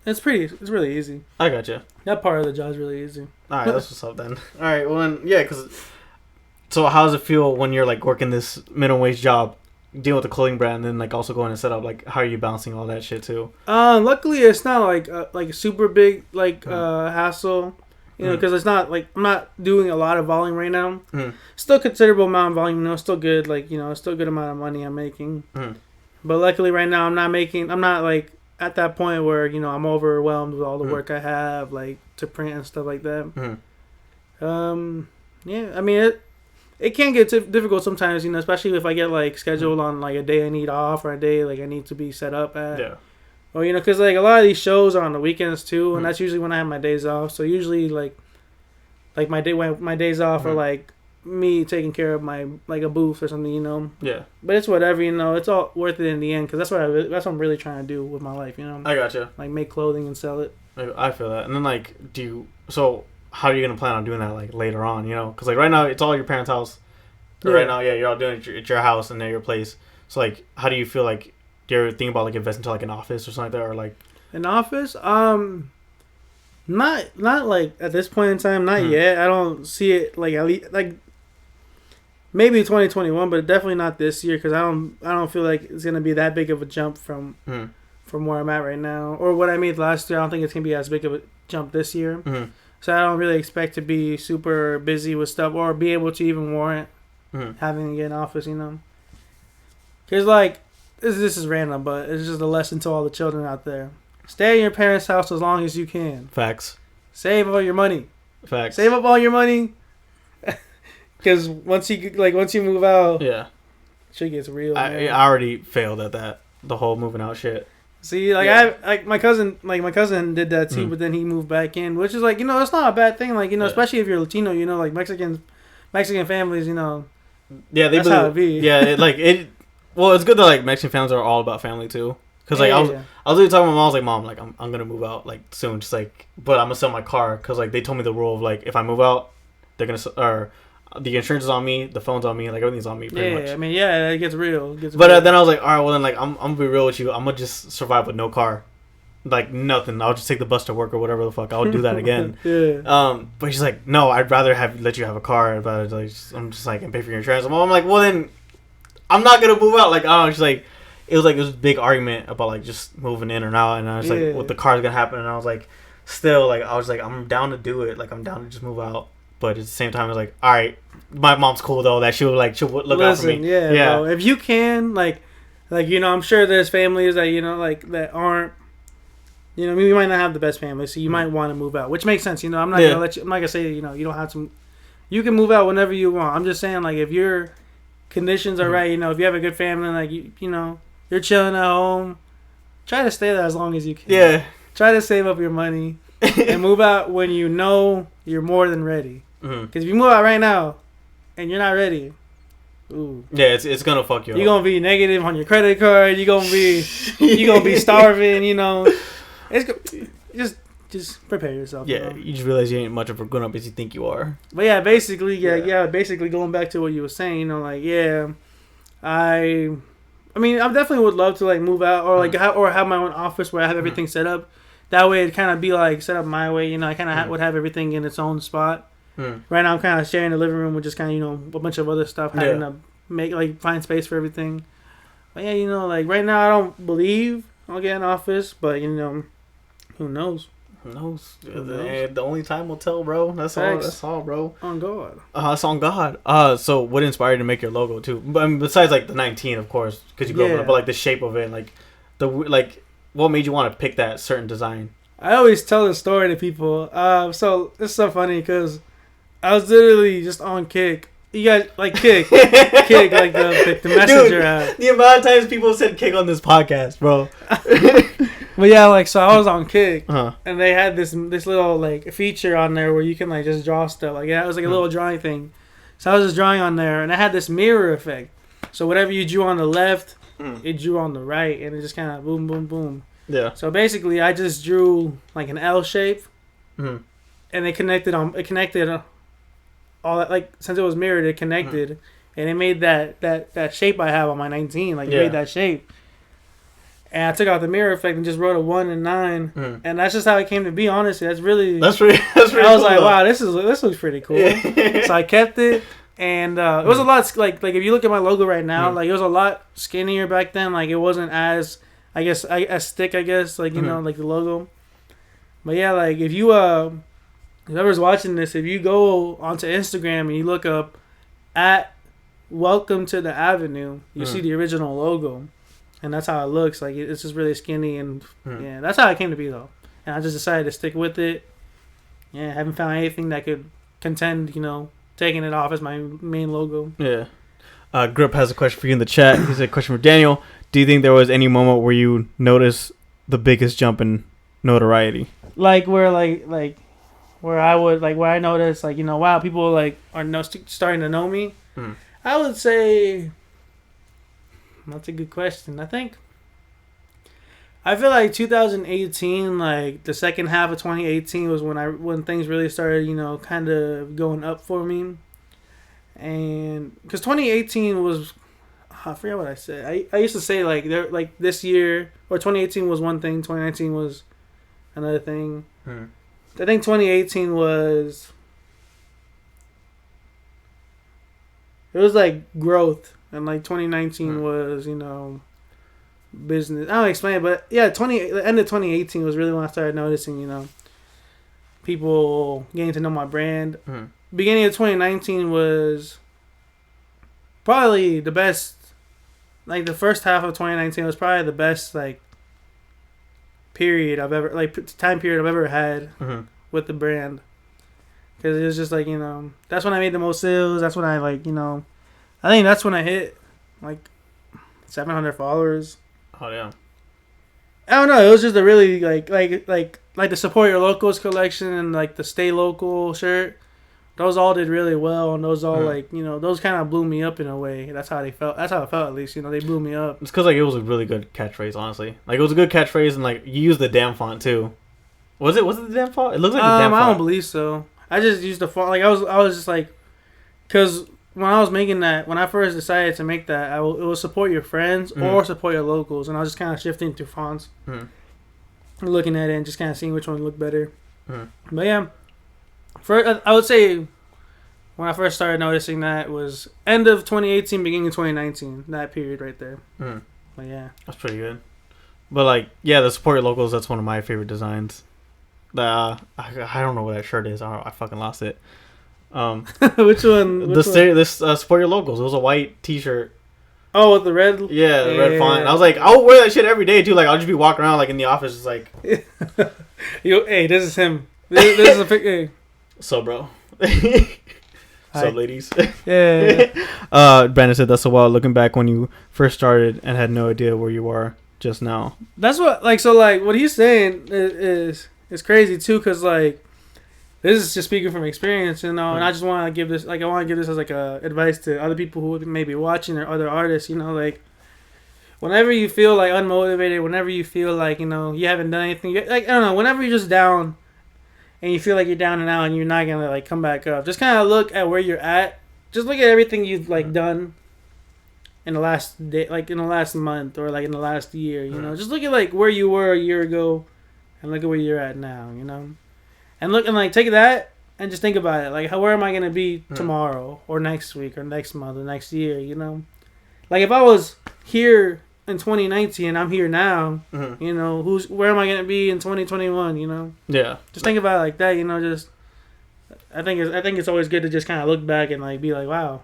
It's really easy. I gotcha. That part of the job is really easy. Alright, that's what's up then. Alright, well then, yeah, so how does it feel when you're like working this minimum wage job, dealing with the clothing brand, and then like also going to set up, like how are you balancing all that shit too? Luckily it's not like a super big hassle, you know, because it's not like I'm not doing a lot of volume right now. Still considerable amount of volume, you know, still good, like, you know, still good amount of money I'm making. But luckily right now I'm not like at that point where, you know, I'm overwhelmed with all the work I have, like, to print and stuff like that. Yeah, I mean, it can get difficult sometimes, you know, especially if I get, like, scheduled on, like, a day I need off or a day, like, I need to be set up at. Yeah. Or, you know, because, like, a lot of these shows are on the weekends, too, and that's usually when I have my days off. So, usually, like my days off are, like, me taking care of my, like, a booth or something, you know. Yeah. But it's whatever, you know. It's all worth it in the end, because that's what I'm really trying to do with my life, you know. I gotcha. Like, make clothing and sell it. I feel that. And then, like, so how are you going to plan on doing that, like, later on, you know? Because, like, right now, it's all your parents' house. Yeah. Right now, yeah, you're all doing it at your house and at your place. So, like, how do you feel like, do you ever think about, like, investing into, like, an office or something like that? Or, like... An office? Not like, at this point in time, not yet. I don't see it, like, at least, like... Maybe 2021, but definitely not this year, because I don't feel like it's gonna be that big of a jump from where I'm at right now, or what I made last year. I don't think it's gonna be as big of a jump this year. So I don't really expect to be super busy with stuff or be able to even warrant having to get an office, you know. Because like this is random, but it's just a lesson to all the children out there: stay in your parents' house as long as you can. Facts. Save all your money. Facts. Save up all your money. Because once you move out, yeah, shit gets real. I already failed at that, the whole moving out shit. See, like my cousin did that too, but then he moved back in, which is like, you know, it's not a bad thing. Like, you know, especially if you're Latino, you know, like Mexican families, you know. Yeah, that's how it be. Yeah, well, it's good that like Mexican families are all about family too. Cause like I was literally talking to my mom. I was like, Mom, like I'm gonna move out like soon, just like, but I'm gonna sell my car, cause like they told me the rule of like if I move out, they're gonna the insurance is on me, the phone's on me, like everything's on me pretty much. I mean, yeah, it gets real. But then I was like, all right, well then, like I'm gonna be real with you. I'm gonna just survive with no car, like nothing. I'll just take the bus to work or whatever the fuck. I'll do that again. But she's like, no, I'd rather let you have a car. But like, I'm just like, and pay for your insurance. I'm like, well then, I'm not gonna move out. Like, oh, she's like, it was a big argument about like just moving in or out, and I was like, what the car's gonna happen, and I was like, still like, I was like, I'm down to do it. Like, I'm down to just move out. But at the same time, I was like, all right, my mom's cool though. That she'll look out for me. Yeah. Bro, if you can, like you know, I'm sure there's families that, you know, like that aren't, you know, we might not have the best family, so you might want to move out, which makes sense. You know, I'm not gonna say, you know, you don't have to. You can move out whenever you want. I'm just saying, like, if your conditions are right, you know, if you have a good family, like you know, you're chilling at home, try to stay there as long as you can. Yeah. Try to save up your money and move out when you know you're more than ready. Because if you move out right now and you're not ready, ooh, yeah, it's gonna fuck you up. You're gonna be negative on your credit card. You're gonna be starving. You know, it's just prepare yourself. Yeah, you just realize you ain't much of a grown up as you think you are. But yeah, basically, basically going back to what you were saying, you know, like I mean, I definitely would love to like move out or like have my own office where I have everything set up. That way, it'd kind of be like set up my way. You know, I kind of would have everything in its own spot. Right now I'm kind of sharing the living room with just kind of, you know, a bunch of other stuff, having to find space for everything. But yeah, you know, like right now I don't believe I'll get an office, but you know, who knows? Who knows? The only time will tell, bro. That's all. That's all, bro. On God. It's on God. So what inspired you to make your logo too? But I mean, besides like the 19, of course, because you grew up, but like the shape of it, like what made you want to pick that certain design? I always tell the story to people. So it's so funny because I was literally just on Kick. You guys like Kick, Kick, like the messenger app. The amount of times people said Kick on this podcast, bro. But yeah, like so I was on Kick, and they had this little like feature on there where you can like just draw stuff. Like it was like a little drawing thing. So I was just drawing on there, and I had this mirror effect. So whatever you drew on the left, it drew on the right, and it just kind of boom, boom, boom. Yeah. So basically, I just drew like an L shape, and it connected all that, like since it was mirrored, it connected, and it made that shape I have on my 19, like made that shape. And I took out the mirror effect and just wrote a 1 and 9, and that's just how it came to be. Honestly, that's really. I was cool, like, wow, this looks pretty cool. Yeah. So I kept it, and it was a lot like if you look at my logo right now, like it was a lot skinnier back then. Like it wasn't as as thick, I guess, like you know, like the logo. But yeah, like if you whoever's watching this, if you go onto Instagram and you look up at Welcome to the Avenue, you see the original logo. And that's how it looks. Like it's just really skinny, and yeah, that's how it came to be though. And I just decided to stick with it. Yeah, haven't found anything that could contend, you know, taking it off as my main logo. Yeah. Grip has a question for you in the chat. He's a question for Daniel. Do you think there was any moment where you noticed the biggest jump in notoriety? Like where where I would where I noticed you know, wow, people like are starting to know me. I would say. That's a good question. I feel like 2018, like the second half of 2018 was when things really started, you know, kind of going up for me. And because 2018 was, I forget what I said. I used to say like this year, or 2018 was one thing, 2019 was another thing. I think 2018 was, it was like growth. And like 2019 was, you know, business. I don't explain it, but yeah, the end of 2018 was really when I started noticing, you know, people getting to know my brand. Beginning of 2019 was probably the best. Like the first half of 2019 was probably the best time period I've ever had with the brand. Because it was just like, you know, that's when I made the most sales. That's when I you know. I think that's when I hit, 700 followers. Oh, yeah. I don't know. It was just a really, like the Support Your Locals collection and, the Stay Local shirt. Those all did really well, and those all, you know, those kind of blew me up in a way. That's how they felt. That's how it felt, at least. You know, they blew me up. It's because, it was a really good catchphrase, honestly. It was a good catchphrase, and, you used the damn font, too. Was it the damn font? It looks like the damn font. I don't believe so. I just used the font. I was just, because... When I was making that, when I first decided to make that, it was Support Your Friends or Support Your Locals, and I was just kind of shifting through fonts, looking at it and just kind of seeing which one looked better. But yeah, I would say when I first started noticing that was end of 2018, beginning of 2019, that period right there. But yeah, that's pretty good. But the Support Your Locals, that's one of my favorite designs. I don't know what that shirt is. I fucking lost it. Which one? This Support Your Locals. It was a white T-shirt. Oh, with the red. Yeah, the red font. I was like, I'll wear that shit every day too. I'll just be walking around in the office, just like. Hey, this is him. This is a pic. Hey. So, bro. So, ladies. Yeah. Brandon said that's so wild. Looking back when you first started and had no idea where you are just now. That's what what he's saying is crazy too, because this is just speaking from experience, you know, and I just want to give this, I want to give this as advice to other people who may be watching or other artists, you know, whenever you feel unmotivated, whenever you feel you know, you haven't done anything, I don't know, whenever you're just down and you feel like you're down and out and you're not going to come back up, just kind of look at where you're at. Just look at everything you've done in the last day, in the last month or in the last year, you know, just look at where you were a year ago and look at where you're at now, you know. And look and take that and just think about it. Like, where am I gonna be tomorrow or next week or next month or next year? You know, like if I was here in 2019 and I'm here now, you know, where am I gonna be in 2021? You know, just think about it like that. You know, just I think it's always good to just kind of look back and like be like, wow,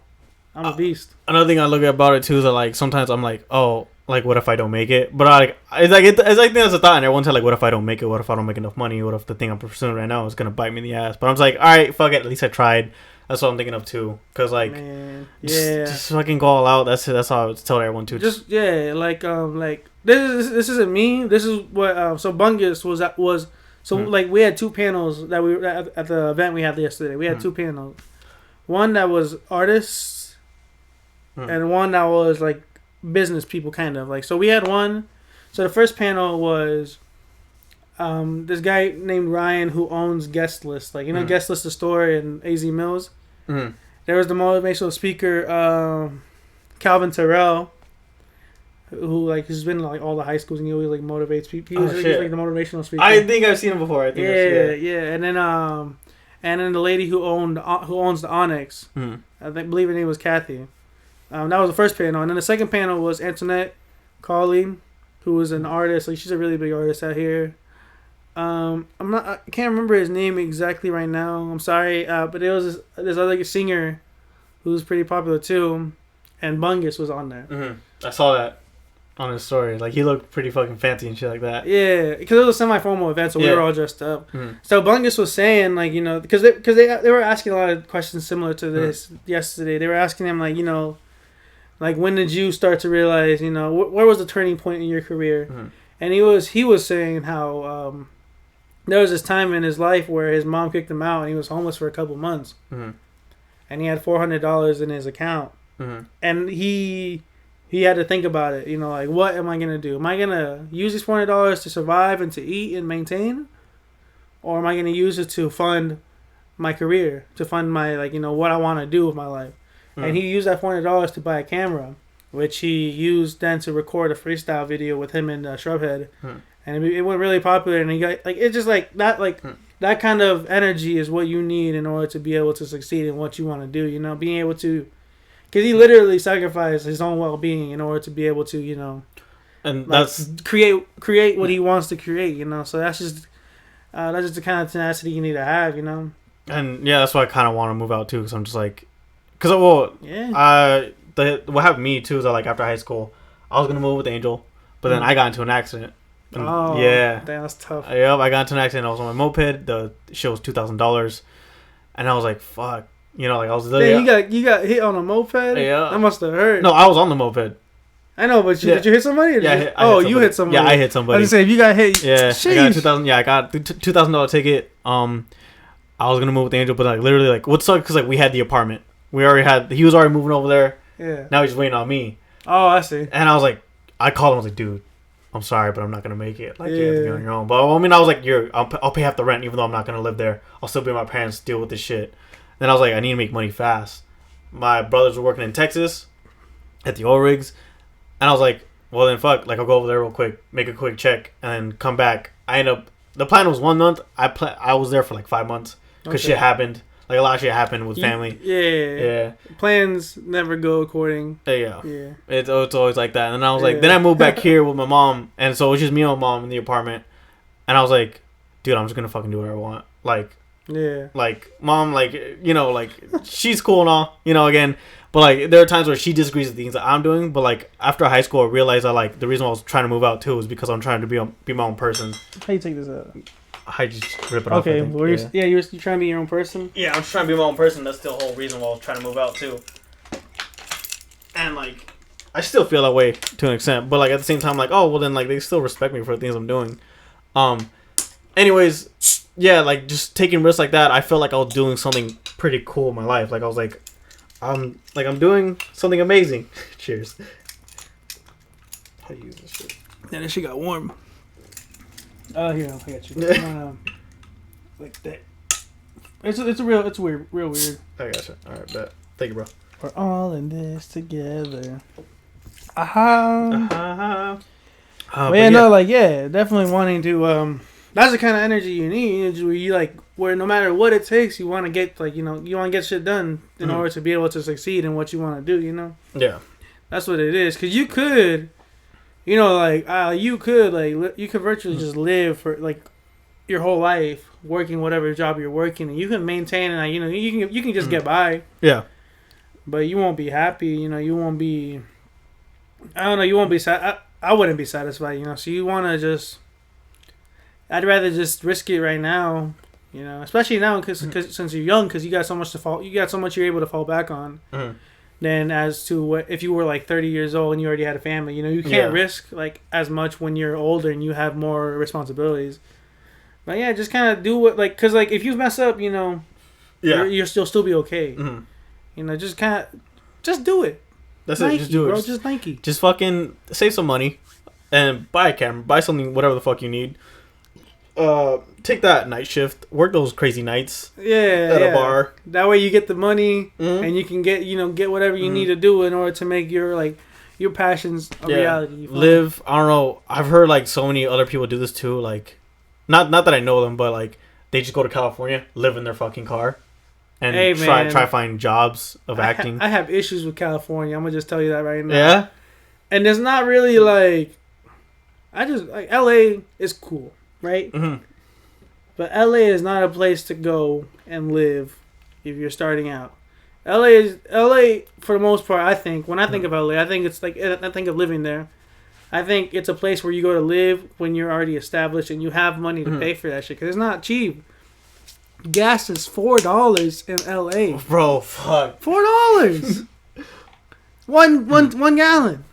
I'm a beast. Another thing I look at about it too is that like sometimes I'm like, oh, like what if I don't make it? But it's like that's a thought, and everyone's like, what if I don't make it? What if I don't make enough money? What if the thing I'm pursuing right now is gonna bite me in the ass? But I'm just like, all right, fuck it. At least I tried. That's what I'm thinking of too. Cause like, just fucking go all out. That's it. That's how I would tell everyone too. Just like this isn't me. This is what so Bungus was. So like we had two panels that we at the event we had yesterday. We had two panels. One that was artists, and one that was like business people, kind of like. So we had one. So the first panel was this guy named Ryan who owns Guest List, like Guest List, the store in AZ Mills. There was the motivational speaker Calvin Terrell, who like has been in like all the high schools and he always like motivates people. He was like the motivational speaker. I think I've seen him before. I think and then the lady who owns the Onyx, believe her name was Kathy. That was the first panel, and then the second panel was Antoinette Cawley, who was an artist. Like she's a really big artist out here. I can't remember his name exactly right now. I'm sorry, but it was this other singer who was pretty popular too, and Bungus was on there. I saw that on his story. Like he looked pretty fucking fancy and shit like that. Yeah, because it was a semi-formal event, so we were all dressed up. So Bungus was saying like because they were asking a lot of questions similar to this yesterday. They were asking him like like when did you start to realize where was the turning point in your career? And he was saying how there was this time in his life where his mom kicked him out and he was homeless for a couple months, and he had $400 in his account, and he had to think about it. Like, what am I gonna do? Am I gonna use these $400 to survive and to eat and maintain, or am I gonna use it to fund my career, to fund my what I want to do with my life? And he used that $400 to buy a camera, which he used then to record a freestyle video with him and Shrubhead. And it went really popular. And he got it's just like that, that kind of energy is what you need in order to be able to succeed in what you want to do. Being able to, because he literally sacrificed his own well-being in order to be able to, and that's create what he wants to create. So that's just the kind of tenacity you need to have. And yeah, that's why I kind of want to move out too, because I'm just like. Because, what happened to me, too, is that, like, after high school, I was going to move with Angel, but then I got into an accident. And, damn, that's tough. Yep, I got into an accident. I was on my moped. The shit was $2,000. And I was like, fuck. Like, I was literally... Damn, you got hit on a moped? Yeah. That must have hurt. No, I was on the moped. I know, but did you hit somebody? You hit somebody. Yeah, I hit somebody. I was going to say, if you got hit... Yeah, I got a $2,000 ticket. I was going to move with Angel, but, like, literally, like, what sucked, because, like, we had the apartment. He was already moving over there. Yeah. Now he's waiting on me. Oh, I see. And I was like, I called him. I was like, dude, I'm sorry, but I'm not going to make it. Like, you have to be on your own. But, I mean, I was like, I'll pay half the rent, even though I'm not going to live there. I'll still be with my parents, deal with this shit. Then I was like, I need to make money fast. My brothers were working in Texas at the oil rigs. And I was like, well, then fuck. Like, I'll go over there real quick, make a quick check, and then come back. The plan was 1 month. I was there for like 5 months because shit happened. Like, a lot of shit happened with family. Yeah. Plans never go according. Yeah. It's always like that. And then I was like, then I moved back here with my mom. And so it was just me and my mom in the apartment. And I was like, dude, I'm just going to fucking do whatever I want. Like, like, mom, like, like, she's cool and all, again. But, like, there are times where she disagrees with things that I'm doing. But, like, after high school, I realized that, like, the reason why I was trying to move out, too, is because I'm trying to be my own person. How you take this out? I just rip it off. Okay, you're trying to be your own person? Yeah, I'm just trying to be my own person. That's the whole reason why I was trying to move out, too. And, like, I still feel that way to an extent. But, like, at the same time, like, oh, well, then, like, they still respect me for the things I'm doing. Anyways, yeah, like, just taking risks like that, I felt like I was doing something pretty cool in my life. Like, I was like, I'm doing something amazing. Cheers. How do you use this shit? Yeah, this shit got warm. Here, I got you. Like that. It's real weird. I gotcha. All right, bet. Thank you, bro. We're all in this together. Aha. Aha. Definitely wanting to. That's the kind of energy you need. Where you where no matter what it takes, you want to get you want to get shit done in order to be able to succeed in what you want to do. Yeah. That's what it is. Cause you could, you could virtually just live for your whole life working whatever job you're working, and you can maintain and you can just get by. Yeah. But you won't be happy. You won't be. I don't know. You won't be sad. I wouldn't be satisfied. So you want to just. I'd rather just risk it right now. Especially now because since you're young, because you got so much to fall. You got so much you're able to fall back on. Mm-hmm. Than as to what if you were 30 years old and you already had a family. You can't risk as much when you're older and you have more responsibilities. But yeah, just kind of do what because if you mess up, you'll still be okay. Mm-hmm. Just do it. That's Nike, it. Just do it. Bro, just Nike. Just fucking save some money and buy a camera, buy something, whatever the fuck you need. Take that night shift, work those crazy nights. At a bar. That way you get the money and you can get whatever you need to do in order to make your passions a reality. Live. I don't know. I've heard so many other people do this too. Not that I know them, but they just go to California, live in their fucking car, and try find jobs of acting. I have issues with California. I'm gonna just tell you that right now. Yeah. And there's not really I just LA is cool. Right? Mm-hmm. But LA is not a place to go and live if you're starting out. LA for the most part, I think, when I think of LA, I think it's I think of living there. I think it's a place where you go to live when you're already established and you have money to pay for that shit. Because it's not cheap. Gas is $4 in LA. Bro, fuck. $4. one gallon.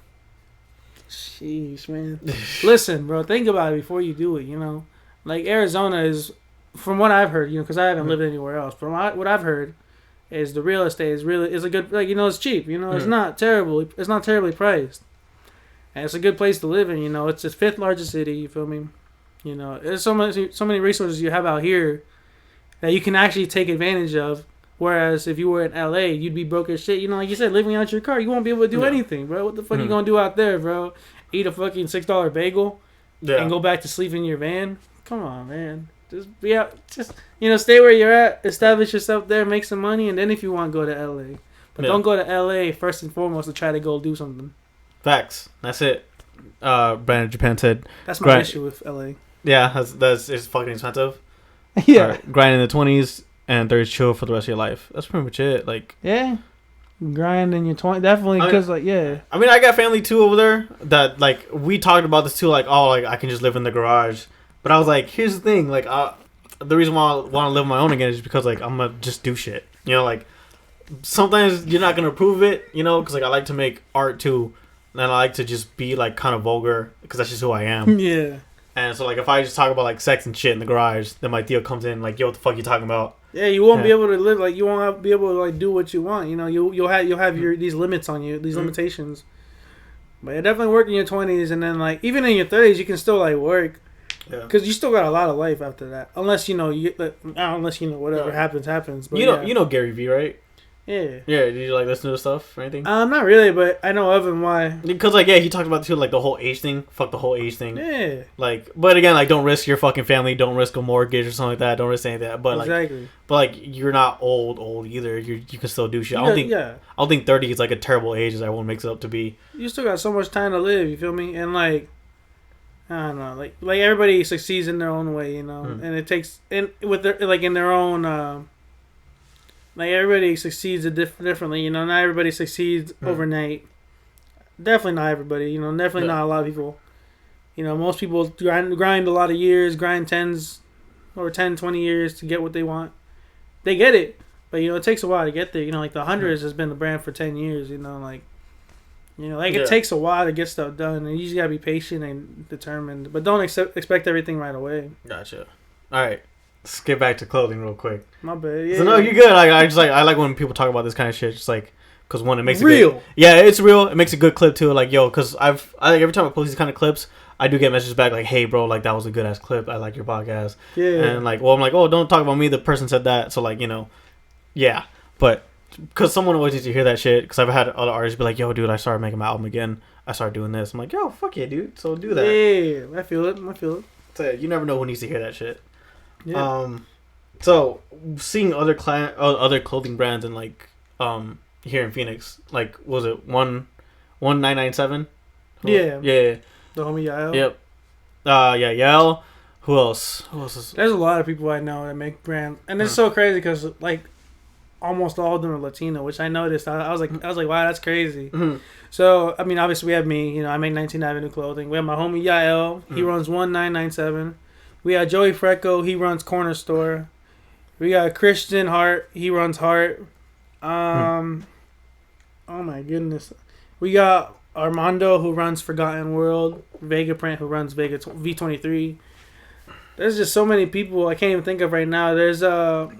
Jeez, man. Listen, bro, think about it before you do it, Arizona is, from what I've heard, because I haven't lived anywhere else, from what I've heard, is the real estate is a good, it's cheap, it's not terrible, it's not terribly priced. And it's a good place to live in, it's the 5th largest city, you feel me? There's so many resources you have out here that you can actually take advantage of. Whereas if you were in LA, you'd be broke as shit. Like you said, living out your car, you won't be able to do anything, bro. What the fuck you gonna do out there, bro? Eat a fucking $6 bagel and go back to sleep in your van? Come on, man. Just be out. Just stay where you're at. Establish yourself there. Make some money, and then if you want, go to LA. But don't go to LA first and foremost to try to go do something. Facts. That's it. Brandon Japan said. That's my issue with LA. Yeah, that's it's fucking expensive. Yeah. Grind in the 20s. And 30s chill for the rest of your life. That's pretty much it. Yeah, grind in your 20s. Definitely, because I mean, I got family too over there that we talked about this too. I can just live in the garage. But I was like, here's the thing. The reason why I want to live on my own again is because I'm gonna just do shit. Sometimes you're not gonna approve it. Because I like to make art too, and I like to just be kind of vulgar because that's just who I am. Yeah. And so if I just talk about sex and shit in the garage, then my Theo comes in yo, what the fuck you talking about? Yeah, you won't be able to live you won't be able to do what you want. You'll have these limits on you, these limitations. But definitely work in your 20s, and then even in your 30s, you can still work. Yeah. Because you still got a lot of life after that, unless whatever happens. But you know Gary Vee, right? Yeah. Yeah, did you listen to the stuff or anything? Not really, but I know of him. Why? Because he talked about too the whole age thing. Fuck the whole age thing. Yeah. But again, don't risk your fucking family. Don't risk a mortgage or something like that. Don't risk any of that. But exactly. But you're not old either. You can still do shit. I don't think 30 is a terrible age as everyone makes it up to be. You still got so much time to live. You feel me? And I don't know, everybody succeeds in their own way, and it takes with their in their own. Everybody succeeds differently, Not everybody succeeds overnight. Definitely not everybody, Definitely not a lot of people. Most people grind a lot of years, grind 10, 20 years to get what they want. They get it, but it takes a while to get there. The Hundreds has been the brand for 10 years. It takes a while to get stuff done, and you just gotta be patient and determined. But don't expect everything right away. Gotcha. All right. Let's get back to clothing real quick. My bad. Yeah. So no, you're good. I just I like when people talk about this kind of shit. Just because one, it makes it real. Good. Yeah, it's real. It makes a good clip too. Because I every time I post these kind of clips, I do get messages back hey bro, that was a good ass clip. I like your podcast. Yeah. And I'm oh, don't talk about me. The person said that. So yeah. But because someone always needs to hear that shit. Because I've had other artists be yo, dude, I started making my album again. I started doing this. I'm yo, fuck yeah, dude. So do that. Yeah, I feel it. So you never know who needs to hear that shit. Yeah. So seeing other clothing brands and like here in Phoenix, like was it 1997? Yeah. Yeah. The homie Yael. Yep. Yeah, Yael. Who else? There's a lot of people I know that make brands, and it's so crazy because like almost all of them are Latino, which I noticed. I was like, wow, that's crazy. Mm-hmm. So I mean, obviously we have me. You know, I make 19th Avenue clothing. We have my homie Yael. He runs 1997. We got Joey Flako. He runs Corner Store. We got Christian Hart. He runs Hart. Oh my goodness. We got Armando who runs Forgotten World. Vega Print who runs Vega V23. There's just so many people I can't even think of right now. There's oh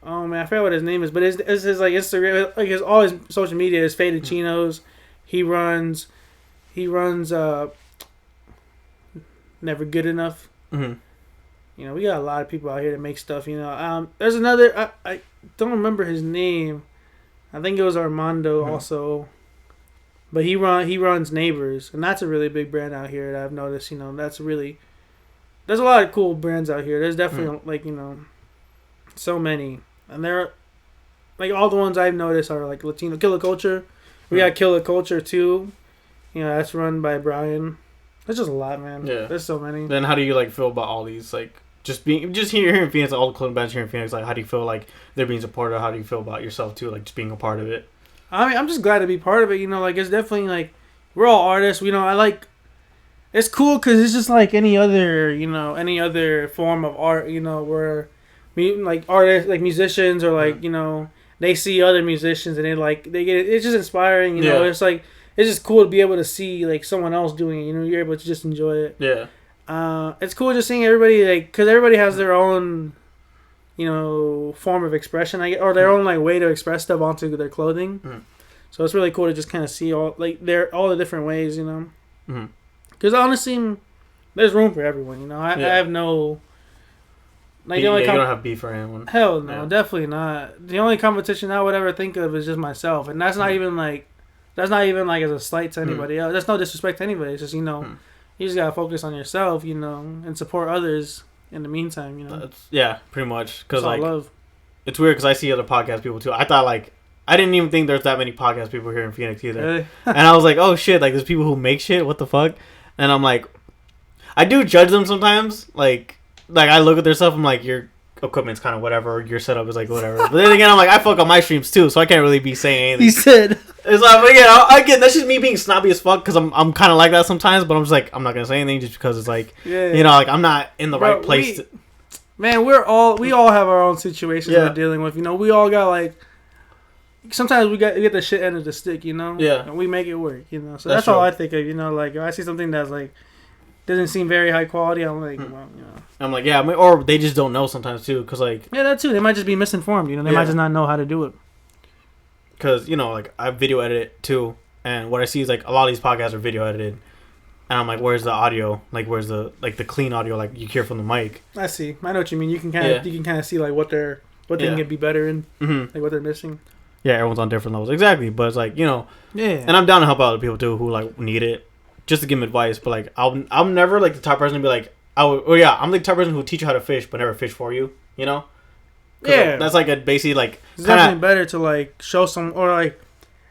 man, I forgot what his name is, but it's his like Instagram, like all his social media is Faded Chinos. He runs Never Good Enough. Mm-hmm. You know, we got a lot of people out here that make stuff. You know, there's another I don't remember his name. I think it was Armando also, but he runs Neighbors, and that's a really big brand out here that I've noticed. You know, there's a lot of cool brands out here. There's definitely like, you know, so many, and they're like all the ones I've noticed are like Latino. Killer Culture, we got Killer Culture too. You know, that's run by Brian. There's just a lot, man. Yeah, there's so many. Then how do you like feel about all these like just here in Phoenix, all the clothing brands here in Phoenix? Like, how do you feel like they're being supported? How do you feel about yourself too, like just being a part of it? I mean, I'm just glad to be part of it. You know, like it's definitely like we're all artists. You know, I like. It's cool because it's just like any other form of art. You know, where like artists, like musicians, or like you know, they see other musicians and they get it. It's just inspiring. You know, it's like it's just cool to be able to see like someone else doing it. You know, you're able to just enjoy it. Yeah. It's cool just seeing everybody like because everybody has their own, you know, form of expression, or their own like way to express stuff onto their clothing. Mm-hmm. So it's really cool to just kind of see all the different ways. You know. Mm-hmm. Because honestly, there's room for everyone, you know. I have no... Like, you don't have beef for anyone. Hell no, definitely not. The only competition I would ever think of is just myself. And that's not even like... That's not even like as a slight to anybody else. That's no disrespect to anybody. It's just, you know, you just got to focus on yourself, you know, and support others in the meantime, you know. Yeah, pretty much. Because, like, it's weird because I see other podcast people, too. I thought, like... I didn't even think there's that many podcast people here in Phoenix, either. Really? And I was like, oh, shit, like, there's people who make shit? What the fuck? And I'm like, I do judge them sometimes. Like I look at their stuff, I'm like, your equipment's kind of whatever, your setup is like whatever. But then again, I'm like, I fuck on my streams too, so I can't really be saying anything. He said. It's like, again, that's just me being snobby as fuck, because I'm kind of like that sometimes, but I'm just like, I'm not going to say anything just because it's like, you know, like I'm not in the right place. Man, we all have our own situations we're dealing with. You know, we all got like, sometimes we get the shit end of the stick, you know? Yeah. And we make it work, you know? So that's all I think of, you know? Like, if I see something that's, like, doesn't seem very high quality, I'm like, well, you know. I'm like, yeah, or they just don't know sometimes, too, because, like... Yeah, that, too. They might just be misinformed, you know? They might just not know how to do it. Because, you know, like, I video edit it, too, and what I see is, like, a lot of these podcasts are video edited, and I'm like, where's the audio? Like, where's the, like, the clean audio, like, you hear from the mic? I see. I know what you mean. You can kind of see, like, what they can be better in, like, what they're missing. Yeah, everyone's on different levels. Exactly. But it's like, you know. Yeah. And I'm down to help out other people too who like need it. Just to give them advice. But like I'm never like the type of person to be like I'm the type of person who will teach you how to fish but never fish for you. You know? Yeah. Like, that's like a basically like it's definitely better to like show some or like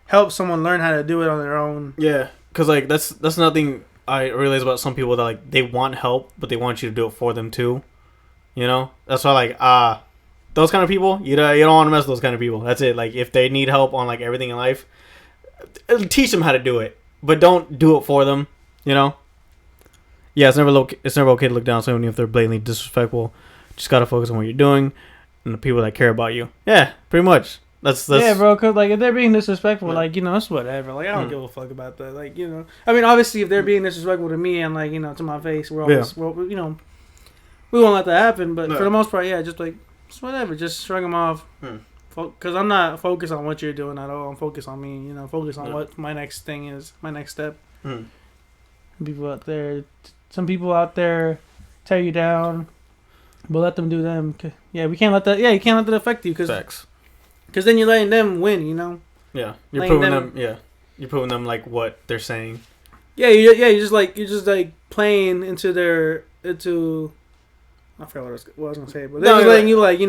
help someone learn how to do it on their own. Yeah. Cause like that's nothing I realize about some people that like they want help but they want you to do it for them too. You know? That's why like those kind of people, you don't want to mess with those kind of people. That's it. Like, if they need help on, like, everything in life, teach them how to do it. But don't do it for them, you know? Yeah, it's never okay to look down on someone if they're blatantly disrespectful. Just got to focus on what you're doing and the people that care about you. Yeah, pretty much. That's yeah, bro, because, like, if they're being disrespectful, like, you know, it's whatever. Like, I don't give a fuck about that. Like, you know. I mean, obviously, if they're being disrespectful to me and, like, you know, to my face, you know, we won't let that happen. But for the most part, yeah, just, like, just whatever, just shrug them off. Because I'm not focused on what you're doing at all. I'm focused on me, you know, focused on what my next thing is, my next step. Some people out there tear you down, but let them do them. Yeah, we can't let that. Yeah, you can't let that affect you because then you're letting them win, you know. Yeah, you're proving them. Yeah, you're proving them like what they're saying. Yeah, you're just like playing into I forgot what I was gonna say, but they're just letting you like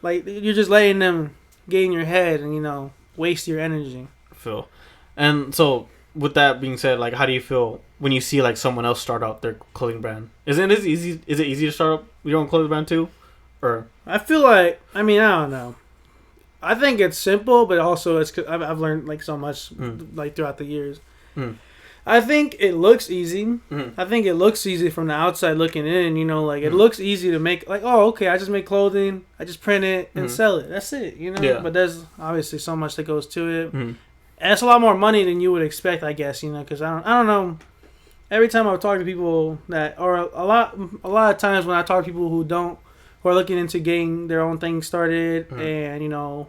like you're just letting them get in your head and waste your energy. Phil, and so with that being said, like how do you feel when you see like someone else start out their clothing brand? Is it easy to start up your own clothing brand too, or? I feel like I don't know. I think it's simple, but also I've learned like so much like throughout the years. I think it looks easy. I think it looks easy from the outside looking in. Like it looks easy to make. Like, oh, okay, I just make clothing. I just print it and sell it. That's it. Yeah. But there's obviously so much that goes to it, and it's a lot more money than you would expect, I guess. Because I don't know. Every time I talk to people or a lot of times when I talk to people who are looking into getting their own thing started, and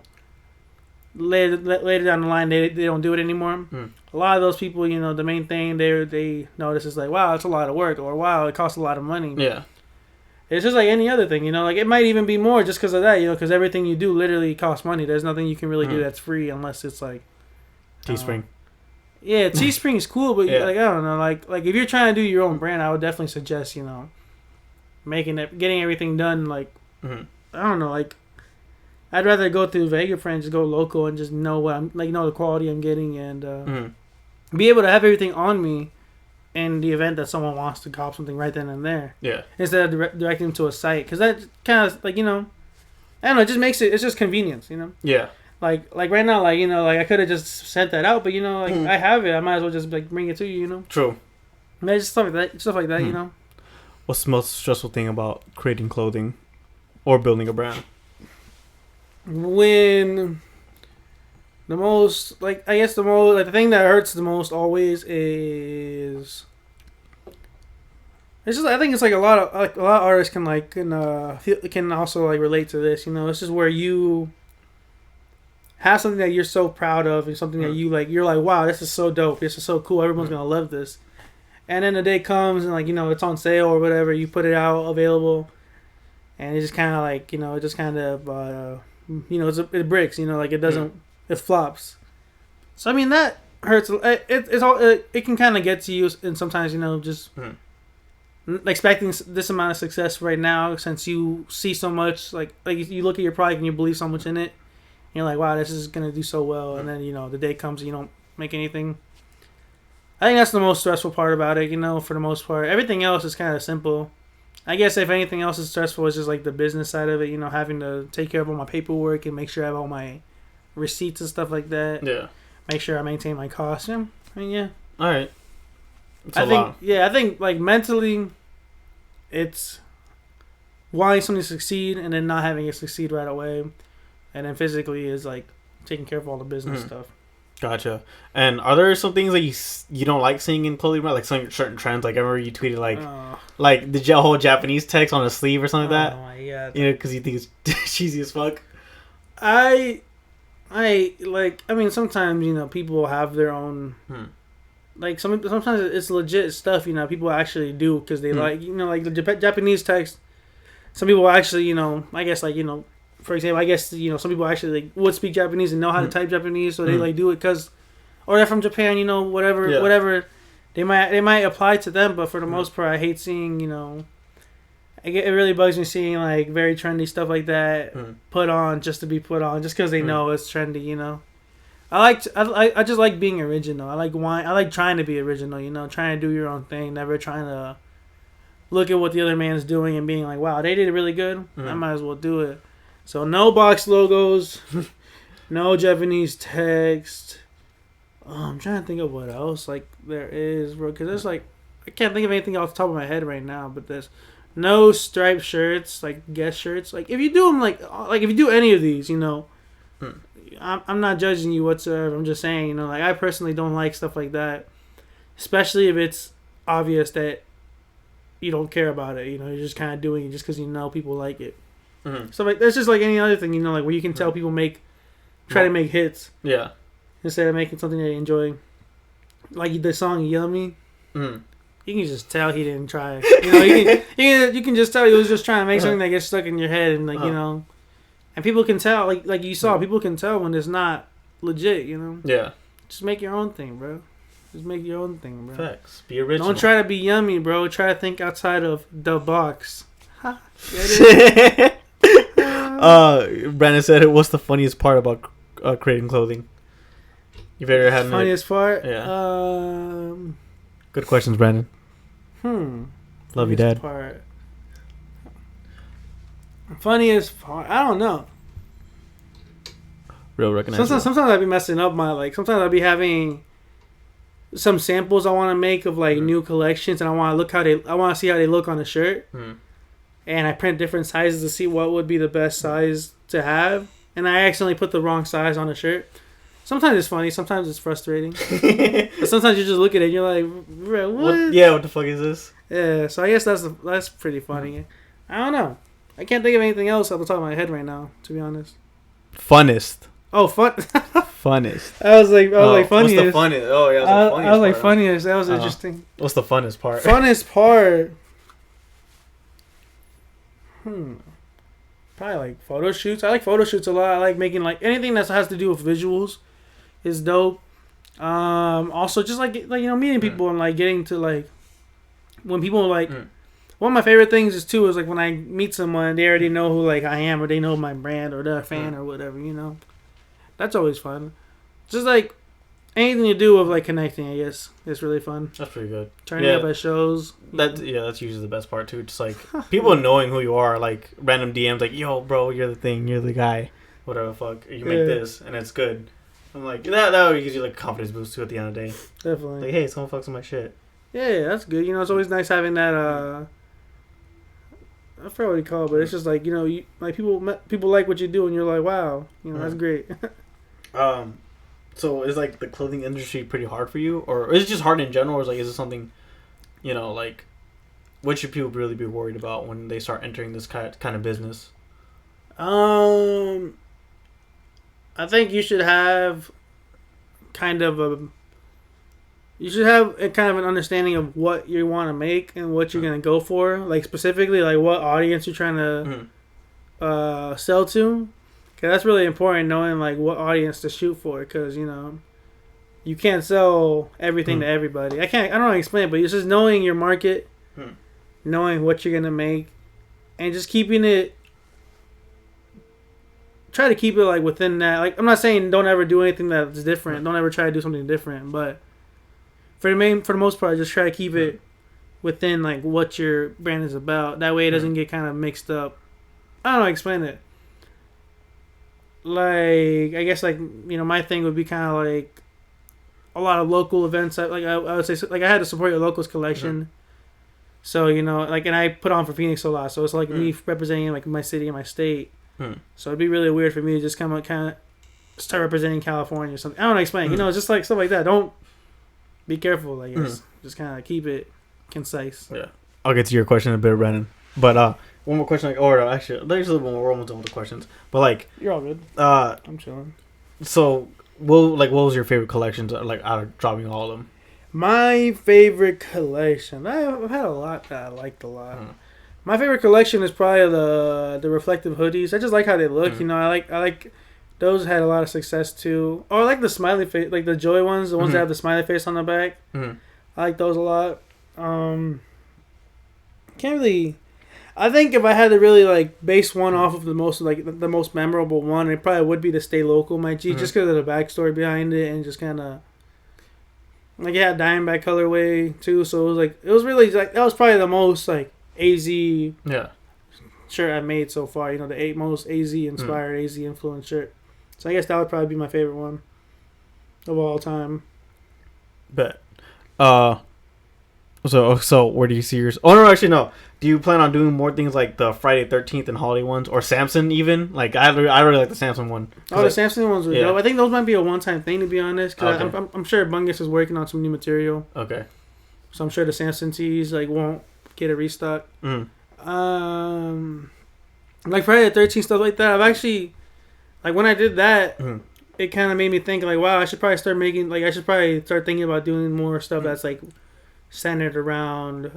later down the line they don't do it anymore. A lot of those people, the main thing they notice is like, wow, it's a lot of work, or wow, it costs a lot of money. Yeah, it's just like any other thing, like it might even be more just because of that, because everything you do literally costs money. There's nothing you can really do that's free unless it's like Teespring. Yeah, Teespring is cool, but like I don't know, like if you're trying to do your own brand, I would definitely suggest getting everything done. Like I don't know, like I'd rather go through Vega Friends, just go local and just know what I'm like, know the quality I'm getting, and be able to have everything on me in the event that someone wants to cop something right then and there. Yeah. Instead of directing them to a site, because that kind of like I don't know, it just makes it's just convenience, Yeah. Like right now, like like I could have just sent that out, but like I have it, I might as well just like bring it to you, True. Maybe just stuff like that, What's the most stressful thing about creating clothing or building a brand? When the most the thing that hurts the most always is it's just I think it's like a lot of artists can also like relate to this. It's just where you have something that you're so proud of and something that you're like, wow, this is so dope, this is so cool, everyone's gonna love this, and then the day comes and it's on sale or whatever, you put it out available, and it just kind of like it just kind of it breaks, it doesn't, it flops. So that hurts. It can kind of get to you, and sometimes just expecting this amount of success right now, since you see so much, like you look at your product and you believe so much in it, and you're like, wow, this is gonna do so well, and then the day comes and you don't make anything. I think that's the most stressful part about it. For the most part, everything else is kind of simple. I guess if anything else is stressful, it's just like the business side of it, having to take care of all my paperwork and make sure I have all my receipts and stuff like that. Yeah. Make sure I maintain my costs. Yeah. Yeah. All right. I think like mentally, it's wanting something to succeed and then not having it succeed right away. And then physically is like taking care of all the business stuff. Gotcha. And are there some things that you don't like seeing in clothing, like some certain trends? Like I remember you tweeted like the whole Japanese text on a sleeve or something like that. Oh my god! Because you think it's cheesy as fuck. I sometimes people have their own like sometimes it's legit stuff people actually do because they like like the Japanese text. Some people actually I guess for example, I guess some people actually would speak Japanese and know how to type Japanese, so they do it because, or they're from Japan, whatever they might apply to them. But for the most part, I hate seeing it really bugs me seeing like very trendy stuff like that put on just to be put on just because they know it's trendy. I just like being original. I like trying to be original. Trying to do your own thing, never trying to look at what the other man's doing and being like, wow, they did it really good. I might as well do it. So no box logos, no Japanese text. I'm trying to think of what else like there is, bro. Because there's I can't think of anything off the top of my head right now. But there's no striped shirts, like guest shirts. Like if you do them, like if you do any of these, I'm not judging you whatsoever. I'm just saying, I personally don't like stuff like that, especially if it's obvious that you don't care about it. You're just kind of doing it just because people like it. So that's just like any other thing, like where you can tell people try to make hits. Yeah. Instead of making something they enjoy. Like the song Yummy. You can just tell he didn't try. You can just tell he was just trying to make something that gets stuck in your head and and people can tell, people can tell when it's not legit, Yeah. Just make your own thing, bro. Just make your own thing, bro. Facts. Be original. Don't try to be yummy, bro. Try to think outside of the box. Ha. Get it? Brandon said, "What's the funniest part about creating clothing?" You've ever had funniest part? Yeah. Good questions, Brandon. Love you, Dad. Funniest part? I don't know. Real recognition. Sometimes I'd be messing up my sometimes I'd be having some samples I want to make of new collections, and I want to see how they look on a shirt. And I print different sizes to see what would be the best size to have, and I accidentally put the wrong size on a shirt. Sometimes it's funny, sometimes it's frustrating. But sometimes you just look at it and you're like, bro, what? Yeah, what the fuck is this? Yeah, so I guess that's pretty funny. I don't know. I can't think of anything else off the top of my head right now, to be honest. Funnest. Oh, Funnest. I was like funniest. What's the funniest? Oh, yeah, I was like funniest. That was interesting. What's the funnest part? Funnest part. Probably like photo shoots. I like photo shoots a lot. I like making anything that has to do with visuals is dope. Also just meeting people and getting to when people one of my favorite things is too is when I meet someone, they already know who I am, or they know my brand, or they're a fan or whatever, That's always fun. Just anything to do with connecting, I guess. It's really fun. That's pretty good. Turning up at shows. That's usually the best part too. Just people knowing who you are, random DMs yo, bro, you're the thing, you're the guy, whatever the fuck. You make this and it's good. I'm that gives you a confidence boost too at the end of the day. Definitely. Hey, someone fucks with my shit. Yeah, that's good. It's always nice having that I forgot what you call it, but it's just people like what you do, and you're like, wow, that's great. So is the clothing industry pretty hard for you, or is it just hard in general, or is it something, what should people really be worried about when they start entering this kind of business? I think you should have kind of an understanding of what you want to make and what you're gonna go for, specifically what audience you're trying to sell to. Cause that's really important, knowing what audience to shoot for. Cause you can't sell everything to everybody. I don't know how to explain it, but it's just knowing your market, knowing what you're gonna make, and just keeping it. Try to keep it within that. I'm not saying don't ever do anything that's different. Don't ever try to do something different. But for the most part, just try to keep it within what your brand is about. That way, it doesn't get kind of mixed up. I don't know how to explain it. I guess my thing would be kind of a lot of local events. I would say I had to support your locals collection. So and I put on for Phoenix a lot. So it's me representing my city and my state. So it'd be really weird for me to just kind of start representing California or something. I don't know how to explain. It's just stuff like that. Don't be careful. I guess just kind of keep it concise. Yeah, I'll get to your question in a bit, Brandon. But one more question, actually, there's a little more. We're almost done with the questions. But you're all good. I'm chilling. So, what was your favorite collections? Out of dropping all of them. My favorite collection. I've had a lot that I liked a lot. My favorite collection is probably the reflective hoodies. I just like how they look. I like those had a lot of success too. Or I like the smiley face, the Joy ones, the ones that have the smiley face on the back. I like those a lot. Can't really. I think if I had to really base one off of the most the most memorable one, it probably would be the Stay Local, my G, just because of the backstory behind it and just kind of it had Diamondback colorway too. So it was really that was probably the most AZ shirt I've made so far. The most AZ inspired, AZ influenced shirt. So I guess that would probably be my favorite one of all time. Bet. So where do you see yours? Oh no, actually no. Do you plan on doing more things like the Friday 13th and holiday ones, or Samson even? I really like the Samson one. Oh, the Samson ones were dope. I think those might be a one-time thing, to be honest. Cause I'm sure Bungus is working on some new material. Okay. So I'm sure the Samson tees won't get a restock. Friday the 13th, stuff like that. I've actually when I did that, it kind of made me think wow, I should probably start making I should probably start thinking about doing more stuff that's centered around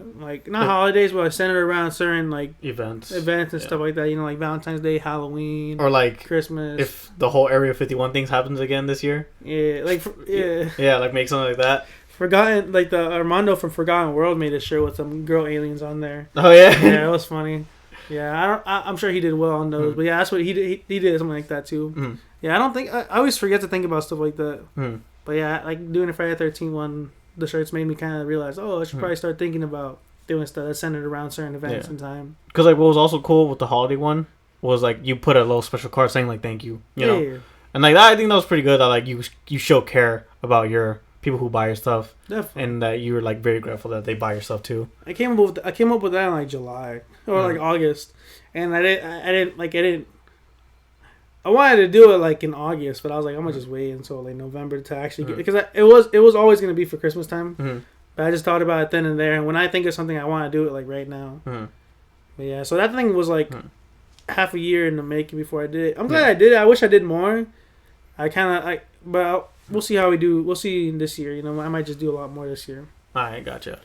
not holidays, but centered around certain events and stuff like that. Valentine's Day, Halloween, or Christmas. If the whole Area 51 things happens again this year, yeah, make something like that. Forgotten, like the Armando from Forgotten World made a shirt with some girl aliens on there. Oh yeah, yeah, it was funny. Yeah, I'm sure he did well on those, but yeah, that's what he did. He did something like that too. Yeah, I don't think I always forget to think about stuff like that. But yeah, like doing the Friday the 13th one, the shirts made me kind of realize, I should probably start thinking about doing stuff that's centered around certain events and time. Because like what was also cool with the holiday one was like you put a little special card saying like thank you, you know, and like that, I think that was pretty good. That like you show care about your people who buy your stuff, definitely, and that you were like very grateful that they buy your stuff too. I came up with that in like July or like August, and I didn't. I wanted to do it like in August, but I was like, I'm gonna just wait until like November to actually get, because it was always gonna be for Christmas time, but I just thought about it then and there, and when I think of something, I want to do it like right now. But yeah, so that thing was like half a year in the making before I did it. I'm glad I did it. I wish I did more. But we'll see how we do. We'll see this year. You know, I might just do a lot more this year. Alright, gotcha.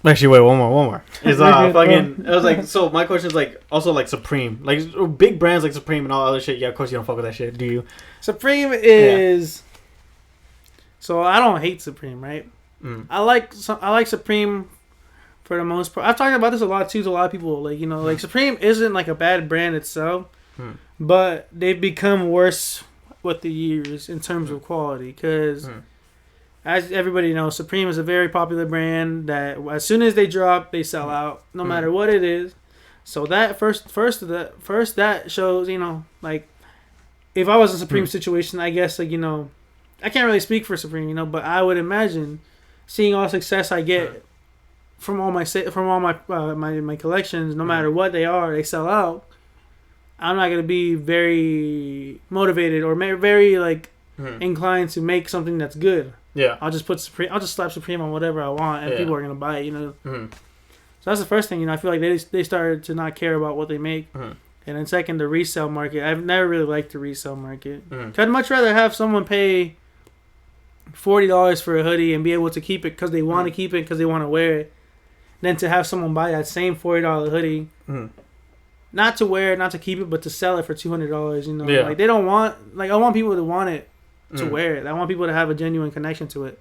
Actually, wait, one more. It's fucking. It was like, so my question is like also like Supreme, like big brands like Supreme and all other shit. Yeah, of course you don't fuck with that shit, do you? Supreme is. So I don't hate Supreme, right? I like Supreme for the most part. I've talked about this a lot too to a lot of people. Like, you know, like Supreme isn't like a bad brand itself, but they've become worse with the years in terms of quality. Because as everybody knows, Supreme is a very popular brand that as soon as they drop, they sell out, no matter what it is. So that first that shows, you know, like if I was in a Supreme situation, I guess, like, you know, I can't really speak for Supreme, you know, but I would imagine seeing all the success I get from all my my collections, no matter what they are, they sell out. I'm not gonna be very motivated or very like inclined to make something that's good. Yeah, I'll just slap Supreme on whatever I want, and people are gonna buy it. You know. So that's the first thing. You know, I feel like they started to not care about what they make, and then second, the resale market. I've never really liked the resale market. I'd much rather have someone pay $40 for a hoodie and be able to keep it because they want to keep it because they want to wear it, than to have someone buy that same $40 hoodie, not to wear it, not to keep it, but to sell it for $200. You know, like they don't want. Like I want people to want it. To wear it. I want people to have a genuine connection to it.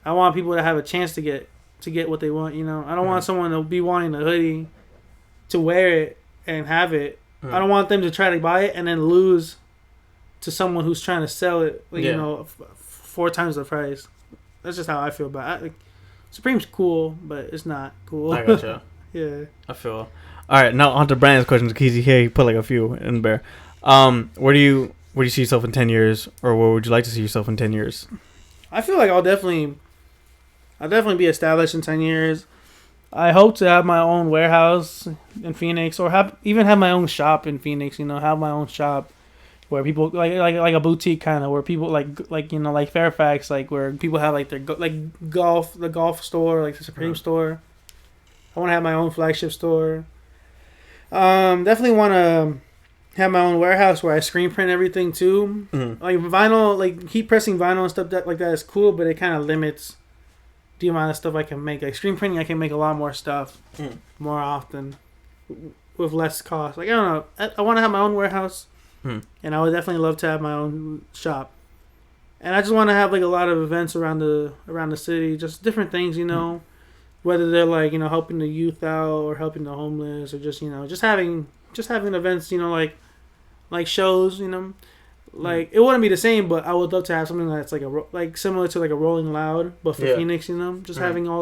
I want people to have a chance to get what they want, you know. I don't want someone to be wanting a hoodie to wear it and have it. I don't want them to try to buy it and then lose to someone who's trying to sell it, like, you know, 4 times the price. That's just how I feel about it. Like, Supreme's cool, but it's not cool. I gotcha. Yeah. I feel. All right, now on to Brandon's questions. Because he put like a few in there. Where do you see yourself in 10 years, or where would you like to see yourself in 10 years? I feel like I'll definitely be established in 10 years. I hope to have my own warehouse in Phoenix, or even have my own shop in Phoenix. You know, have my own shop where people like a boutique kind of, where people like you know, like Fairfax, like where people have like their the golf store, like the Supreme store. I want to have my own flagship store. Definitely want to have my own warehouse where I screen print everything too. Like vinyl, like heat pressing vinyl and stuff like that is cool, but it kind of limits the amount of stuff I can make. Like screen printing, I can make a lot more stuff more often with less cost. Like I don't know, I want to have my own warehouse, and I would definitely love to have my own shop. And I just want to have like a lot of events around the city, just different things, you know, whether they're like, you know, helping the youth out or helping the homeless, or just, you know, just having events, you know, like shows, you know, like it wouldn't be the same, but I would love to have something that's like similar to like a Rolling Loud, but for Phoenix, you know, just having a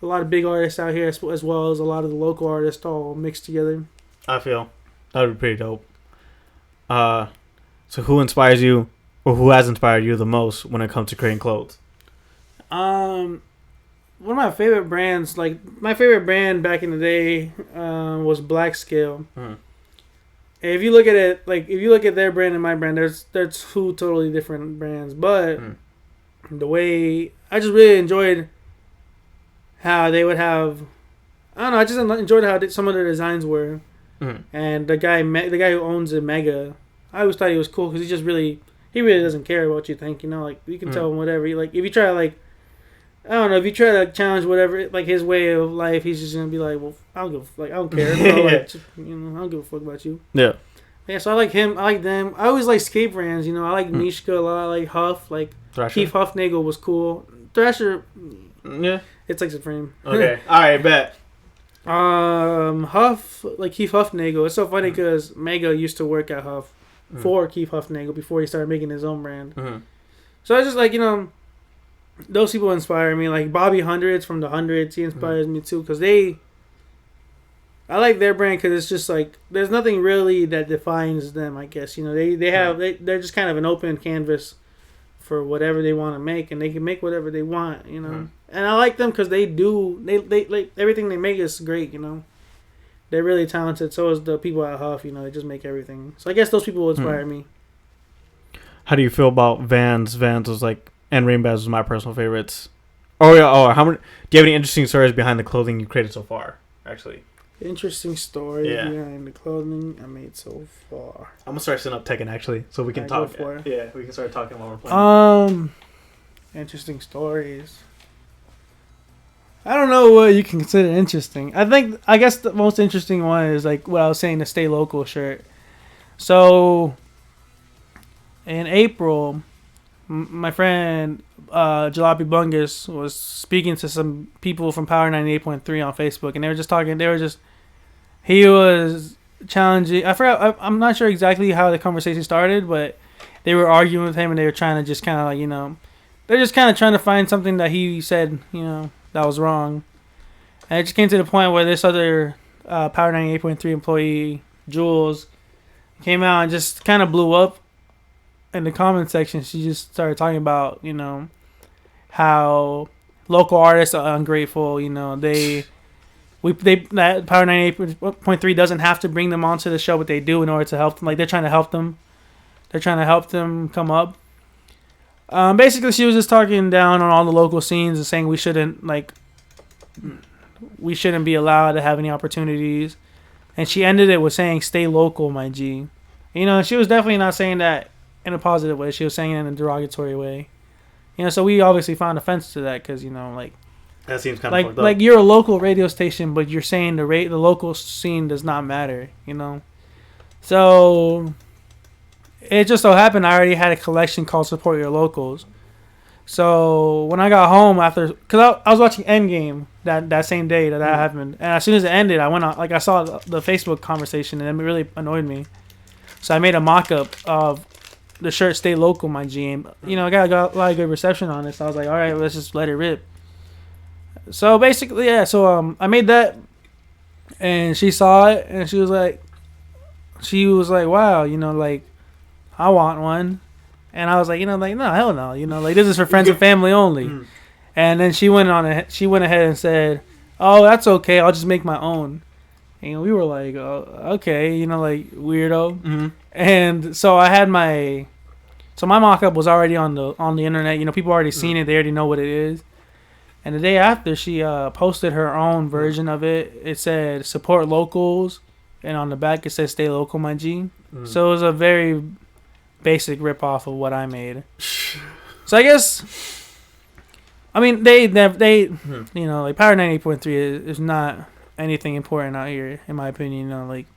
lot of big artists out here as well as a lot of the local artists all mixed together. I feel that would be pretty dope. So who inspires you, or who has inspired you the most when it comes to creating clothes? One of my favorite brands, like my favorite brand back in the day, was Black Scale. If you look at it, like if you look at their brand and my brand, they're 2 totally different brands. But the way I just really enjoyed how they would have, I don't know, I just enjoyed how some of their designs were. And the guy who owns it, Mega, I always thought he was cool because he really doesn't care about what you think. You know, like you can tell him whatever. Like if you try to like, I don't know, if you try to challenge whatever, like his way of life, he's just gonna be like, well, I don't care. Bro. Like, you know, I don't give a fuck about you. Yeah. Yeah, so I like him. I like them. I always like skate brands. You know, I like Mishka a lot. I like Huff. Like Thrasher? Keith Huffnagel was cool. Thrasher. Yeah. It's like Supreme. Okay. All right. Bet. Huff, like Keith Huffnagel. It's so funny because Mega used to work at Huff for Keith Huffnagel before he started making his own brand. So I just like, you know, those people inspire me. Like Bobby Hundreds from the Hundreds, he inspires me too because I like their brand because it's just like there's nothing really that defines them. I guess, you know, they're just kind of an open canvas for whatever they want to make, and they can make whatever they want, you know. And I like them because they like everything they make is great, you know. They're really talented. So is the people at Huff, you know. They just make everything. So I guess those people will inspire me. How do you feel about Vans? Vans was like, and Rainbows was my personal favorites. Oh yeah. Oh, how many? Do you have any interesting stories behind the clothing you created so far? Actually. Interesting story behind the clothing I made so far. I'm gonna start setting up Tekken actually, so we can talk. Yeah, we can start talking while we're playing. Interesting stories. I don't know what you can consider interesting. I guess the most interesting one is like what I was saying, the Stay Local shirt. So in April, my friend Jalopy Bungus was speaking to some people from Power 98.3 on Facebook, and they were just talking. He was challenging. I forgot. I'm not sure exactly how the conversation started, but they were arguing with him, and they were trying to just kind of like, you know, they're just kind of trying to find something that he said, you know, that was wrong. And it just came to the point where this other Power 98.3 employee, Jules, came out and just kind of blew up in the comment section. She just started talking about, you know, how local artists are ungrateful. You know, that Power 98.3 doesn't have to bring them onto the show, but they do in order to help them. Like, they're trying to help them. They're trying to help them come up. Basically, she was just talking down on all the local scenes and saying we shouldn't be allowed to have any opportunities. And she ended it with saying, "Stay local, my G." You know, she was definitely not saying that in a positive way. She was saying it in a derogatory way. You know, so we obviously found offense to that because, you know, like, that seems kind of fucked up. Like, you're a local radio station, but you're saying the local scene does not matter, you know? So it just so happened I already had a collection called Support Your Locals. So when I got home after, because I was watching Endgame that same day that happened, and as soon as it ended, I went on, like, I saw the Facebook conversation, and it really annoyed me. So I made a mock-up of the shirt "Stay Local, my G." And, you know, I got a lot of good reception on it, so I was like, all right, let's just let it rip. So basically, yeah, so I made that, and she saw it, and she was like, wow, you know, like, I want one. And I was like, you know, like, no, hell no, you know, like, this is for friends and family only. And then she went ahead and said, oh, that's okay, I'll just make my own. And we were like, oh, okay, you know, like, weirdo. And so I had my mock-up was already on the internet. You know, people already seen it. They already know what it is. And the day after, she posted her own version of it. It said, "Support locals." And on the back, it says, "Stay local, my G." So it was a very basic rip-off of what I made. So I guess, I mean, they you know, like, Power 98.3 is not anything important out here, in my opinion. You know, like,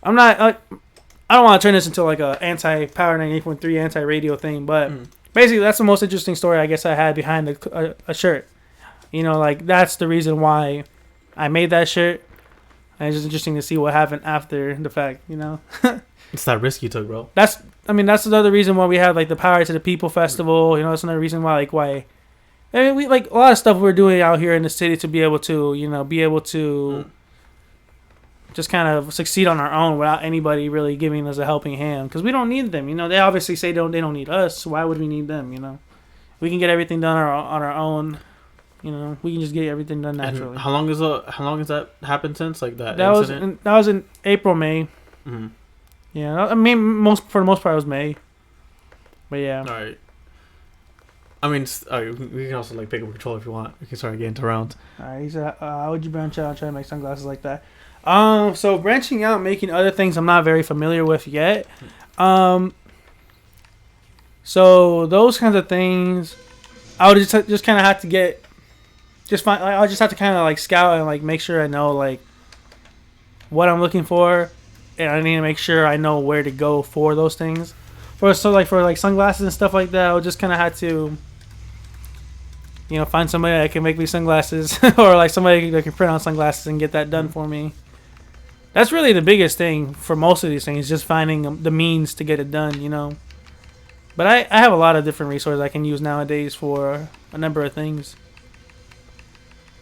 I don't want to turn this into like a anti-Power 98.3 anti-radio thing, but basically that's the most interesting story I guess I had behind a shirt. You know, like, that's the reason why I made that shirt. And it's just interesting to see what happened after the fact, you know. It's that risk you took, bro. That's another reason why we have, like, the Power to the People festival. You know, that's another reason why, I mean, we, like, a lot of stuff we're doing out here in the city to be able to just kind of succeed on our own without anybody really giving us a helping hand, because we don't need them. You know, they obviously say they don't need us. So why would we need them? You know, we can get everything done on our own. You know, we can just get everything done naturally. And how long has that happened since, like, that incident? That was in April, May. Yeah, I mean, for the most part it was May. But yeah. All right. I mean, we can also, like, pick up control if you want. We can start getting into rounds. All right. He said, "How would you branch out and try to make sunglasses like that?" So branching out, making other things I'm not very familiar with yet. So those kinds of things, I would just kind of have to I'll just have to kind of, like, scout and, like, make sure I know, like, what I'm looking for. and I need to make sure I know where to go for those things. For sunglasses and stuff like that, I just kind of had to, find somebody that can make me sunglasses, or like somebody that can print out sunglasses and get that done for me. That's really the biggest thing for most of these things, just finding the means to get it done. But I have a lot of different resources I can use nowadays for a number of things,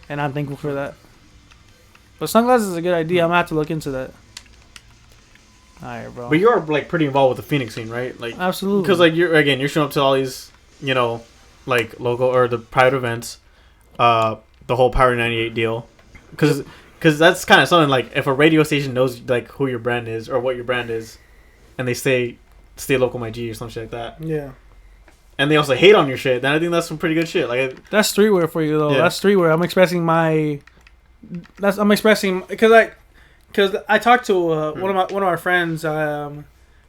and I'm thankful for that. But sunglasses is a good idea. I'm gonna have to look into that. All right, bro. But you're like pretty involved with the Phoenix scene, right? Like absolutely. Because like you're showing up to all these, like local or the private events, the whole Power 98 deal, because that's kind of something like if a radio station knows like who your brand is or what your brand is, and they say stay local my G or some shit like that. Yeah. And they also hate on your shit. Then I think that's some pretty good shit. Like that's streetwear for you though. Yeah. That's streetwear. I'm expressing because I talked to one of our friends,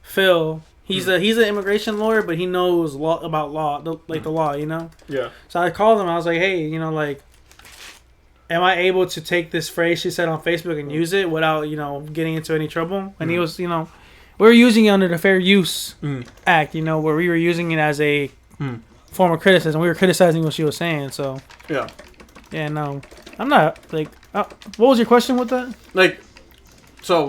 Phil. He's an immigration lawyer, but he knows about the law, Yeah. So I called him. I was like, hey, am I able to take this phrase she said on Facebook and use it without getting into any trouble? And he was, we were using it under the Fair Use Act, where we were using it as a form of criticism. We were criticizing what she was saying. So yeah. Yeah, no, I'm not like. What was your question with that? So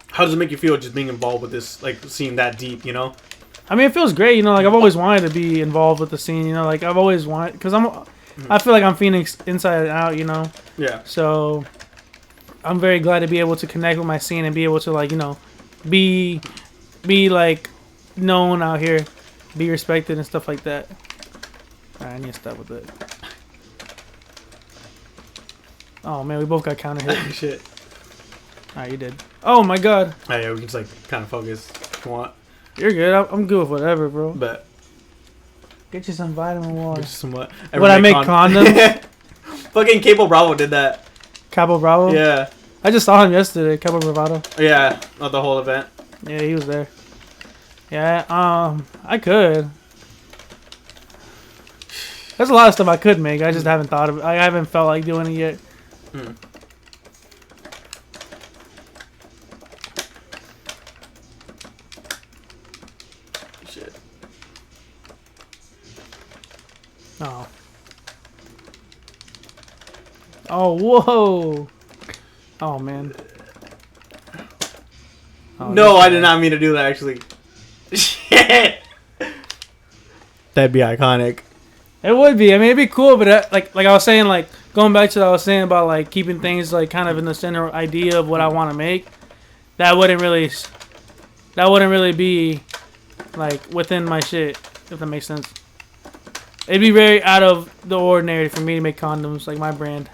how does it make you feel just being involved with this, like, scene that deep, I mean, it feels great, like, I've always wanted to be involved with the scene, like, I've always wanted, because I feel like I'm Phoenix inside and out, Yeah. So, I'm very glad to be able to connect with my scene and be able to, like, be like, known out here, be respected and stuff like that. Alright, I need to stop with it. Oh, man, we both got counter hit. Shit. Alright, you did. Oh my god. Oh, yeah, we can just kind of focus if you want. You're good. I'm good with whatever, bro. Bet. Get you some vitamin water. Get you some what? Would I make condoms? Fucking Capo Bravo did that. Capo Bravo? Yeah. I just saw him yesterday, Capo Bravado. Yeah, at the whole event. Yeah, he was there. Yeah, I could. There's a lot of stuff I could make. I just haven't thought of it. I haven't felt like doing it yet. Shit. Oh. Oh, whoa. Oh, man. Oh, no, I did not mean to do that, actually. Shit. That'd be iconic. It would be. I mean, it'd be cool, but like I was saying, like going back to what I was saying about like keeping things like kind of in the center idea of what I want to make. That wouldn't really be like within my shit, if that makes sense. It'd be very out of the ordinary for me to make condoms, like my brand.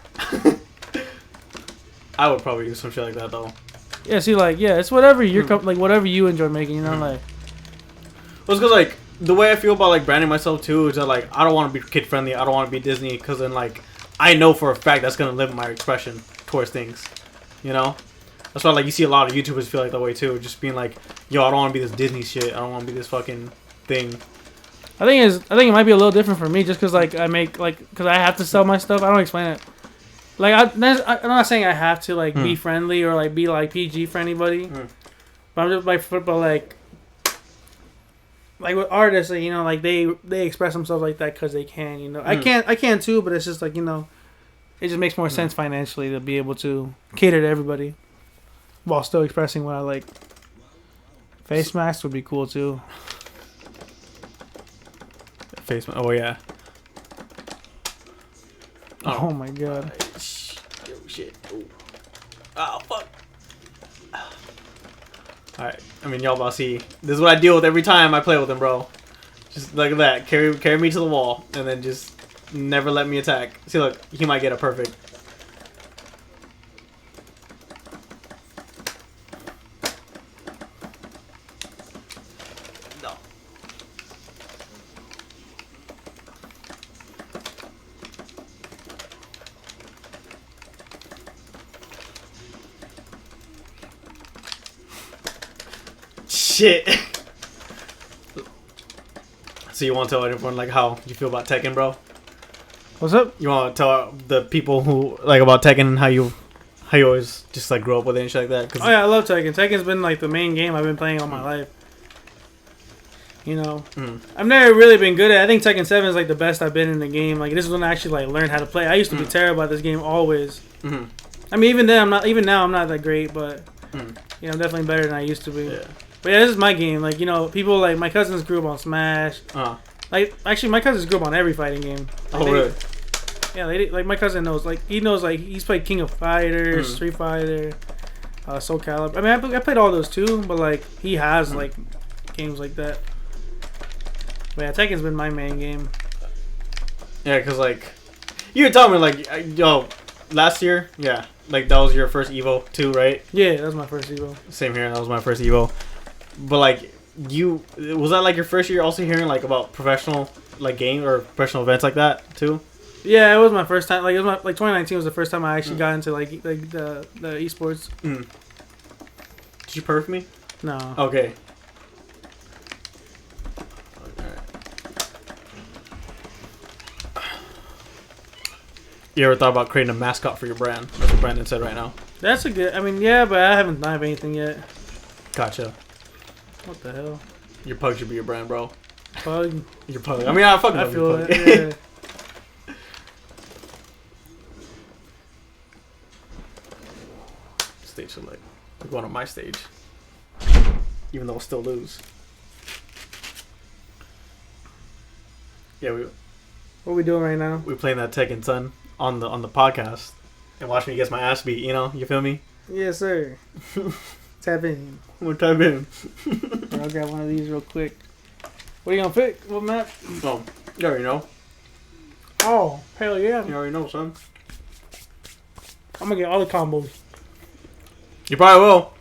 I would probably do some shit like that though. Yeah, see, like it's whatever you're like whatever you enjoy making, like. Well, it's because like. The way I feel about like branding myself too is that like I don't want to be kid friendly. I don't want to be Disney because then like I know for a fact that's gonna limit my expression towards things. That's why like you see a lot of YouTubers feel like that way too. Just being like, yo, I don't want to be this Disney shit. I don't want to be this fucking thing. I think it might be a little different for me just because like I make like because I have to sell my stuff. I don't explain it. Like I'm not saying I have to like be friendly or like be like PG for anybody. But I'm just like with artists, like they express themselves like that because they can, I can too, but it's just like it just makes more sense financially to be able to cater to everybody while still expressing what I like. Face masks would be cool too. Face mask. Oh yeah. Oh my god. Oh shit. Oh fuck. Alright, I mean, y'all about to see. This is what I deal with every time I play with him, bro. Just like that. Carry me to the wall, and then just never let me attack. See, look, he might get a perfect. No. Shit. So you want to tell everyone like how you feel about Tekken, bro? What's up? You want to tell the people who like about Tekken and how How you always just like grew up with it and shit like that? Oh yeah, I love Tekken. Tekken's been like the main game I've been playing all my life. You know, I've never really been good at it. I think Tekken 7 is like the best I've been in the game. Like this is when I actually like learned how to play. I used to be terrible at this game always. I mean, even then I'm not. Even now I'm not that great, but you know, I'm definitely better than I used to be. Yeah. But yeah, this is my game. Like, you know, people like my cousins grew up on Smash. Like actually, my cousins grew up on every fighting game. Like, really? Yeah, like my cousin knows. Like he knows. Like he's played King of Fighters, Street Fighter, Soul Calibur. I mean, I played all those too. But like he has like games like that. But yeah, Tekken's been my main game. Yeah, because like you were telling me like yo last year, yeah, like that was your first Evo too, right? Yeah, that was my first Evo. Same here. That was my first Evo. But like was that like your first year also hearing like about professional like game or professional events like that too? Yeah, it was my first time. Like it was like 2019 was the first time I actually got into like the esports. Did you perf me? No. Okay. You ever thought about creating a mascot for your brand? That's what Brandon said right now. That's a good. I mean, yeah, but I haven't done anything yet. Gotcha. What the hell? Your pug should be your brand, bro. Pug. Your pug. I mean, I fucking love your pug. Yeah. Stage select. We're going on my stage. Even though we'll still lose. Yeah, What are we doing right now? we playing that Tekken Son on the podcast and watch me get my ass beat. You know, you feel me? Yes, sir. Tap in. We'll type in. I'll grab one of these real quick. What are you gonna pick? What map? Oh, you already know. Oh, hell yeah! You already know, son. I'm gonna get all the combos. You probably will.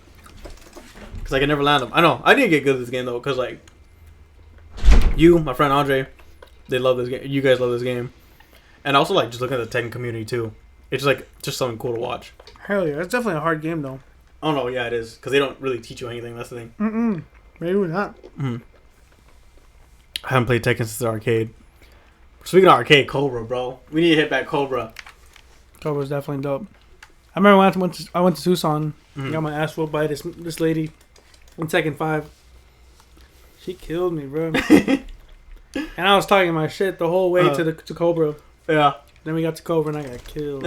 Because I can never land them. I know. I didn't get good at this game, though. Because, like, you, my friend Andre, they love this game. You guys love this game. And also, like, just looking at the Tekken community, too. It's, just something cool to watch. Hell yeah. It's definitely a hard game, though. Oh, no. Yeah, it is. Because they don't really teach you anything. That's the thing. Maybe not. I haven't played Tekken since the arcade. Speaking of arcade, Cobra, bro. We need to hit back Cobra. Cobra's definitely dope. I remember when I went to Tucson. Got my ass whooped by this lady in Tekken 5. She killed me, bro. And I was talking my shit the whole way to Cobra. Yeah. Then we got to Cobra and I got killed.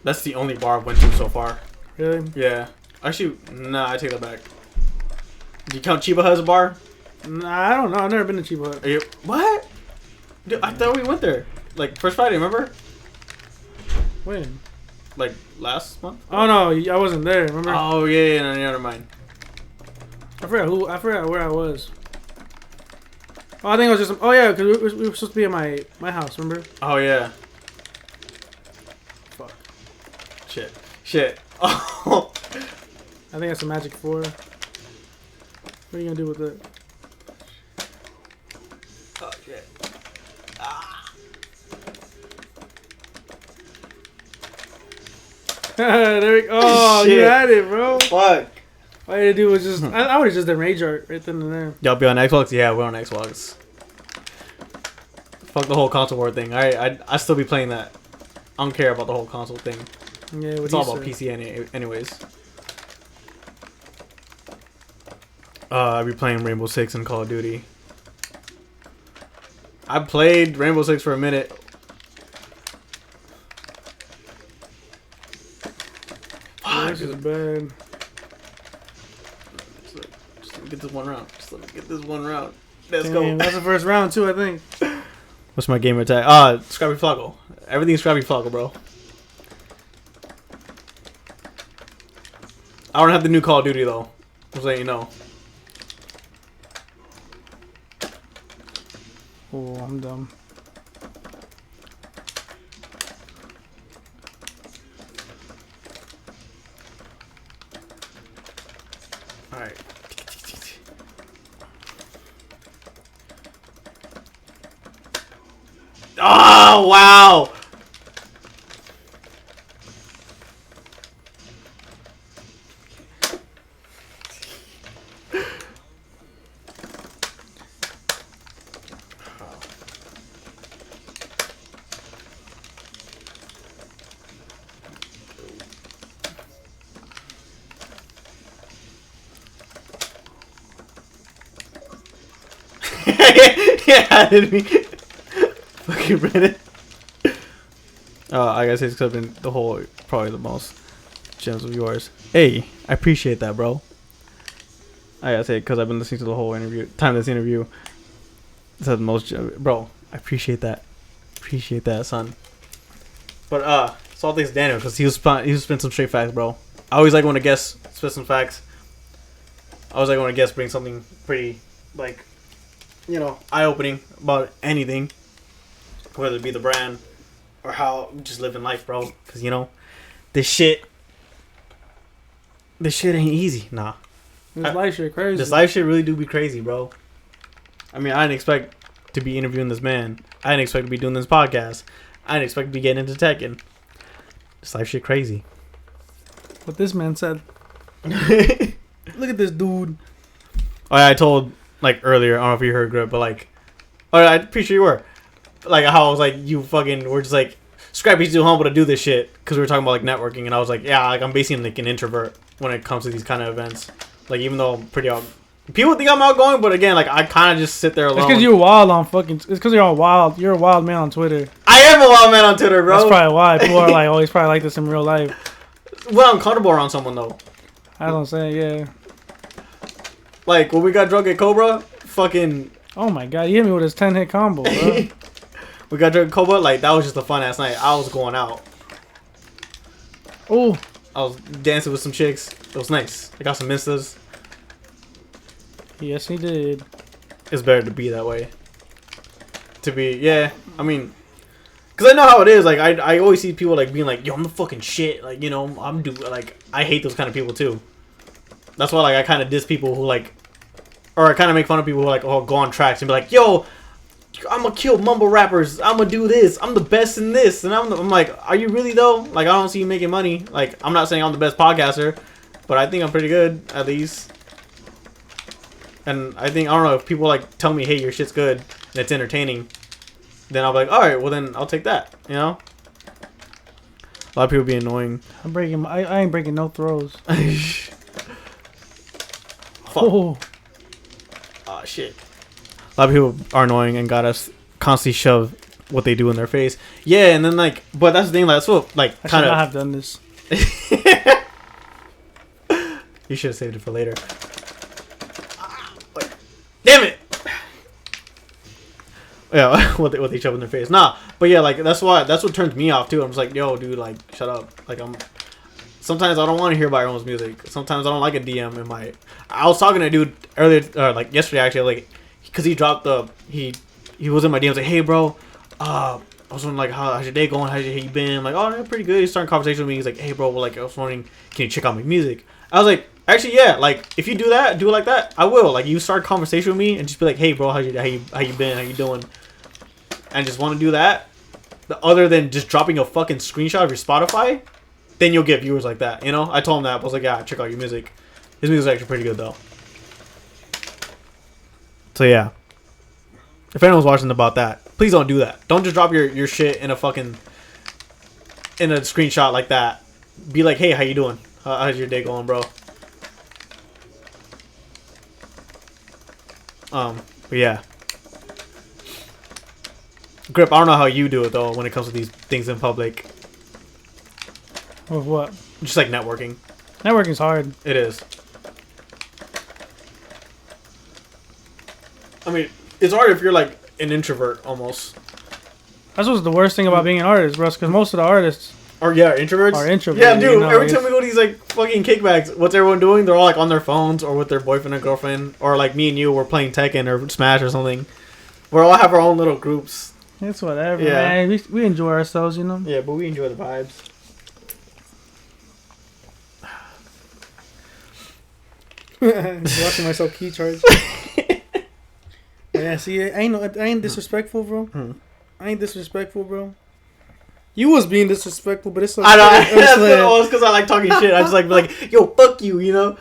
That's the only bar I've went to so far. Really? Yeah. Actually, nah, I take that back. Do you count Chiba Hut as a bar? Nah, I don't know. I've never been to Chiba Hut. What? Dude, I thought we went there. Like, first Friday, remember? When? Like, last month? Oh, no. I wasn't there, remember? Oh, yeah, no, never mind. I forgot where I was. Oh, I think it was just... Oh, yeah, because we were supposed to be at my house, remember? Oh, yeah. Fuck. Shit. Oh. I think that's a Magic 4. What are you going to do with it? Oh, shit. There we go. Oh, you had it, bro. Fuck. All you had to do was just... I would have just done Rage Art right then and there. Y'all be on Xbox? Yeah, we're on Xbox. Fuck the whole console war thing. I still be playing that. I don't care about the whole console thing. Yeah, it's all about PC anyways. I be playing Rainbow Six and Call of Duty. I played Rainbow Six for a minute. This is bad. Just let me get this one round. Let's Damn, go. That's the first round too, I think. What's my gamer tag? Scrappy Flako. Everything's Scrappy Flako, bro. I don't have the new Call of Duty though. Just letting you know. Oh, I'm dumb. Alright. Oh, wow! Yeah, didn't me. Fucking Reddit. I gotta say, it's been the whole, probably the most gems of yours. Hey, I appreciate that, bro. I gotta say, because I've been listening to the whole interview, time of this interview. This has the most, bro. I appreciate that. Appreciate that, son. But so all thanks to Daniel, because he was spitting some straight facts, bro. I always like when a guest spit some facts. I always like when a guest brings something pretty, like, you know, eye-opening about anything, whether it be the brand or how just living life, bro. Because, you know, this shit ain't easy. Nah. This life shit crazy. This life shit really do be crazy, bro. I mean, I didn't expect to be interviewing this man. I didn't expect to be doing this podcast. I didn't expect to be getting into tech. And this life shit crazy. What this man said. Look at this dude. Oh, yeah, I told, like, earlier, I don't know if you heard, Grip, but, like, oh, yeah, I'm pretty sure you were. Like, how I was like, you fucking were just like, Scrappy's too humble to do this shit. Because we were talking about, like, networking. And I was like, yeah, like, I'm basically, like, an introvert when it comes to these kind of events. Like, even though I'm pretty out. People think I'm outgoing, but again, like, I kind of just sit there alone. It's because you're wild on fucking. It's because you're all wild. You're a wild man on Twitter. I am a wild man on Twitter, bro. That's probably why. People are like, always probably like this in real life. Well, I'm comfortable around someone, though. I don't say, yeah. Like, when we got drunk at Cobra, fucking. Oh my god, he hit me with his 10-hit combo, bro. We got drunk at Cobra, like, that was just a fun ass night. I was going out. Oh. I was dancing with some chicks. It was nice. I got some instas. Yes, he did. It's better to be that way. To be, yeah. I mean, because I know how it is. Like, I always see people, like, being like, yo, I'm the fucking shit. Like, you know, like, I hate those kind of people, too. That's why, like, I kind of diss people who, like, or I kind of make fun of people who, like, oh, go on tracks and be like, yo, I'm gonna kill mumble rappers. I'm gonna do this. I'm the best in this. And I'm like, are you really, though? Like, I don't see you making money. Like, I'm not saying I'm the best podcaster, but I think I'm pretty good, at least. And I think, I don't know, if people, like, tell me, hey, your shit's good and it's entertaining, then I'll be like, alright, well, then I'll take that, you know? A lot of people be annoying. I ain't breaking no throws. Fuck. Oh, shit. A lot of people are annoying and got us constantly shove what they do in their face. Yeah, and then, like, but that's the thing, like, that's what, like, kind of. I have done this. You should have saved it for later. Damn it! Yeah, what they shove in their face. Nah, but yeah, like, that's what turns me off, too. I'm just like, yo, dude, like, shut up. Like, sometimes I don't want to hear about everyone's music. Sometimes I don't like a DM in my. I was talking to a dude earlier, like yesterday actually, like, because he dropped he was in my DMs like, hey bro, I was wondering like how's your day going? How's you been? I'm like, oh, yeah, pretty good. He's starting a conversation with me. He's like, hey bro, well, like I was wondering, can you check out my music? I was like, actually yeah, like if you do it like that, I will. Like you start a conversation with me and just be like, hey bro, how you been? How you doing? And just want to do that, other than just dropping a fucking screenshot of your Spotify. Then you'll get viewers like that, you know? I told him that. I was like, yeah, check out your music. His music's actually pretty good, though. So, yeah. If anyone's watching about that, please don't do that. Don't just drop your shit in a fucking... in a screenshot like that. Be like, hey, how you doing? How's your day going, bro? But, yeah. Grip, I don't know how you do it, though, when it comes to these things in public. With what? Just like networking. Networking's hard. It is. I mean, it's hard if you're like an introvert almost. That's what's the worst thing about being an artist, bro. Because most of the artists introverts. Are introverts. Yeah, dude. You know, every time we go to these like fucking kickbacks, what's everyone doing? They're all like on their phones or with their boyfriend or girlfriend, or like me and you, we're playing Tekken or Smash or something. We all have our own little groups. It's whatever, man. We enjoy ourselves, you know. Yeah, but we enjoy the vibes. Watching myself key charge. Yeah, see, I ain't disrespectful, bro. I ain't disrespectful, bro. You was being disrespectful, but it's okay. I know. It's because I like talking shit. I just like, yo, fuck you, you know?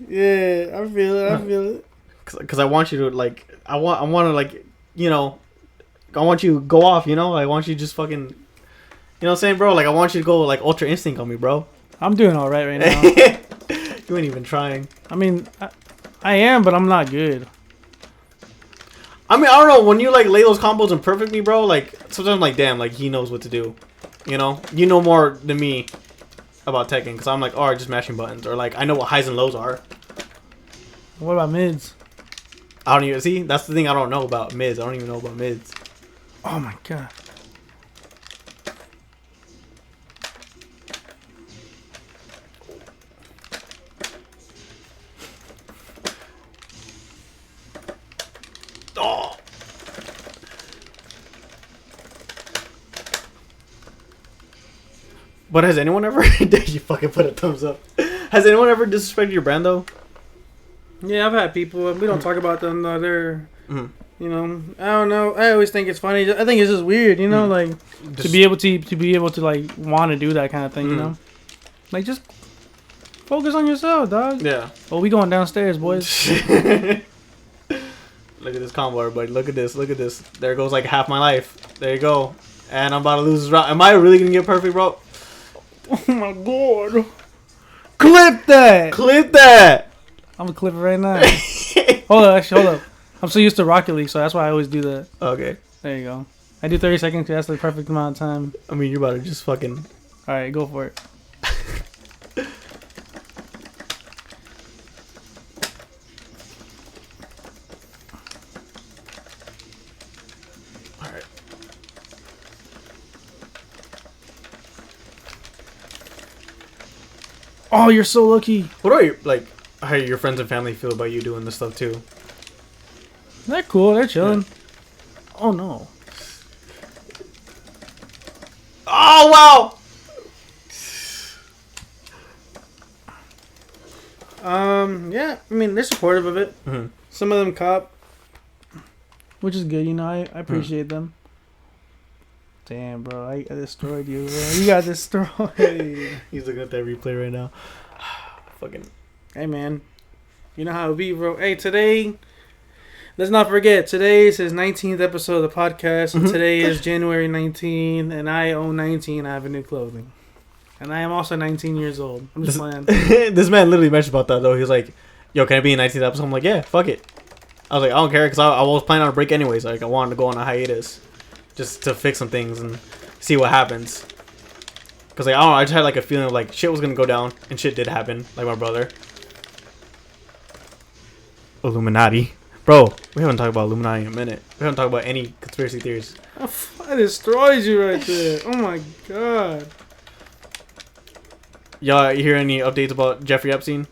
Yeah, I feel it. Because I want you to, like, I want to, like, you know, I want you to go off, you know? I want you to just fucking, you know what I'm saying, bro? Like, I want you to go, like, Ultra Instinct on me, bro. I'm doing all right now. You ain't even trying. I mean, I am, but I'm not good. I mean, I don't know. When you like lay those combos in perfectly, bro, like sometimes I'm like, damn, like he knows what to do. You know more than me about Tekken because I'm like, just mashing buttons, or like I know what highs and lows are. What about mids? I don't even see. That's the thing I don't know about mids. I don't even know about mids. Oh my god. Oh. But has anyone ever? You fucking put a thumbs up. Has anyone ever disrespected your brand though? Yeah, I've had people. We don't talk about them. They're, you know, I don't know. I always think it's funny. I think it's just weird, you know, like to be able to like want to do that kind of thing, you know, like just focus on yourself, dog. Yeah. Oh, we going downstairs, boys. Look at this combo, everybody. Look at this. Look at this. There goes like half my life. There you go. And I'm about to lose this round. Am I really gonna get perfect, bro? Oh my god. Clip that. Clip that. I'm gonna clip it right now. Hold up. I'm so used to Rocket League, so that's why I always do that. Okay. There you go. I do 30 seconds because that's the perfect amount of time. I mean, you're about to just fucking... Alright, go for it. Alright. Oh, you're so lucky. What are you, like, how your friends and family feel about you doing this stuff, too? They're cool. They're chilling. Yeah. Oh, no. Oh, wow! Yeah, I mean, they're supportive of it. Mm-hmm. Some of them cop, which is good, you know, I appreciate them. Damn, bro, I destroyed you, bro. You got destroyed. He's looking at that replay right now. Fucking. Hey, man. You know how it be, bro. Hey, today, let's not forget, today is his 19th episode of the podcast. And today is January 19th, and I own 19. I have a new clothing. And I am also 19 years old. I'm just playing. This man literally mentioned about that, though. He was like, yo, can I be in 19th episode? I'm like, yeah, fuck it. I was like, I don't care, because I was planning on a break anyways. Like, I wanted to go on a hiatus just to fix some things and see what happens. Because, like, I don't know, I just had, like, a feeling of, like, shit was going to go down, and shit did happen, like my brother. Illuminati. Bro, we haven't talked about Illuminati in a minute. We haven't talked about any conspiracy theories. I destroyed you right there. Oh, my God. Y'all hear any updates about Jeffrey Epstein?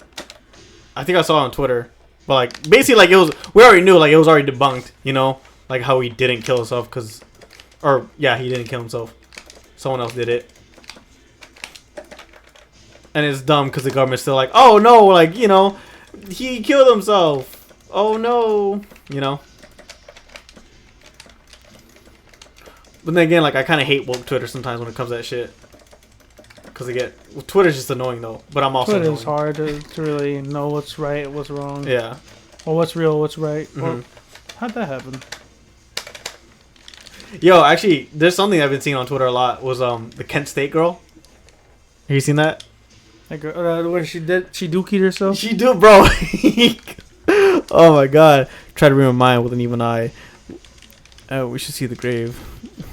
I think I saw it on Twitter. But, like, basically, like, it was... We already knew, like, it was already debunked, you know? Like, how he didn't kill himself, because... Or, yeah, he didn't kill himself. Someone else did it. And it's dumb, because the government's still like, oh, no, like, you know, he killed himself. Oh, no. You know? But then again, like, I kind of hate woke Twitter sometimes when it comes to that shit. Because they get... Well, Twitter's just annoying, though. But I'm also Twitter's hard to really know what's right, what's wrong. Yeah. Or what's real, what's right. Or, how'd that happen? Yo, actually, there's something I've been seeing on Twitter a lot. Was the Kent State girl. Have you seen that? That girl, where she dookied herself? She do, bro. Oh my god. Try to read my mind with an even eye. We should see the grave.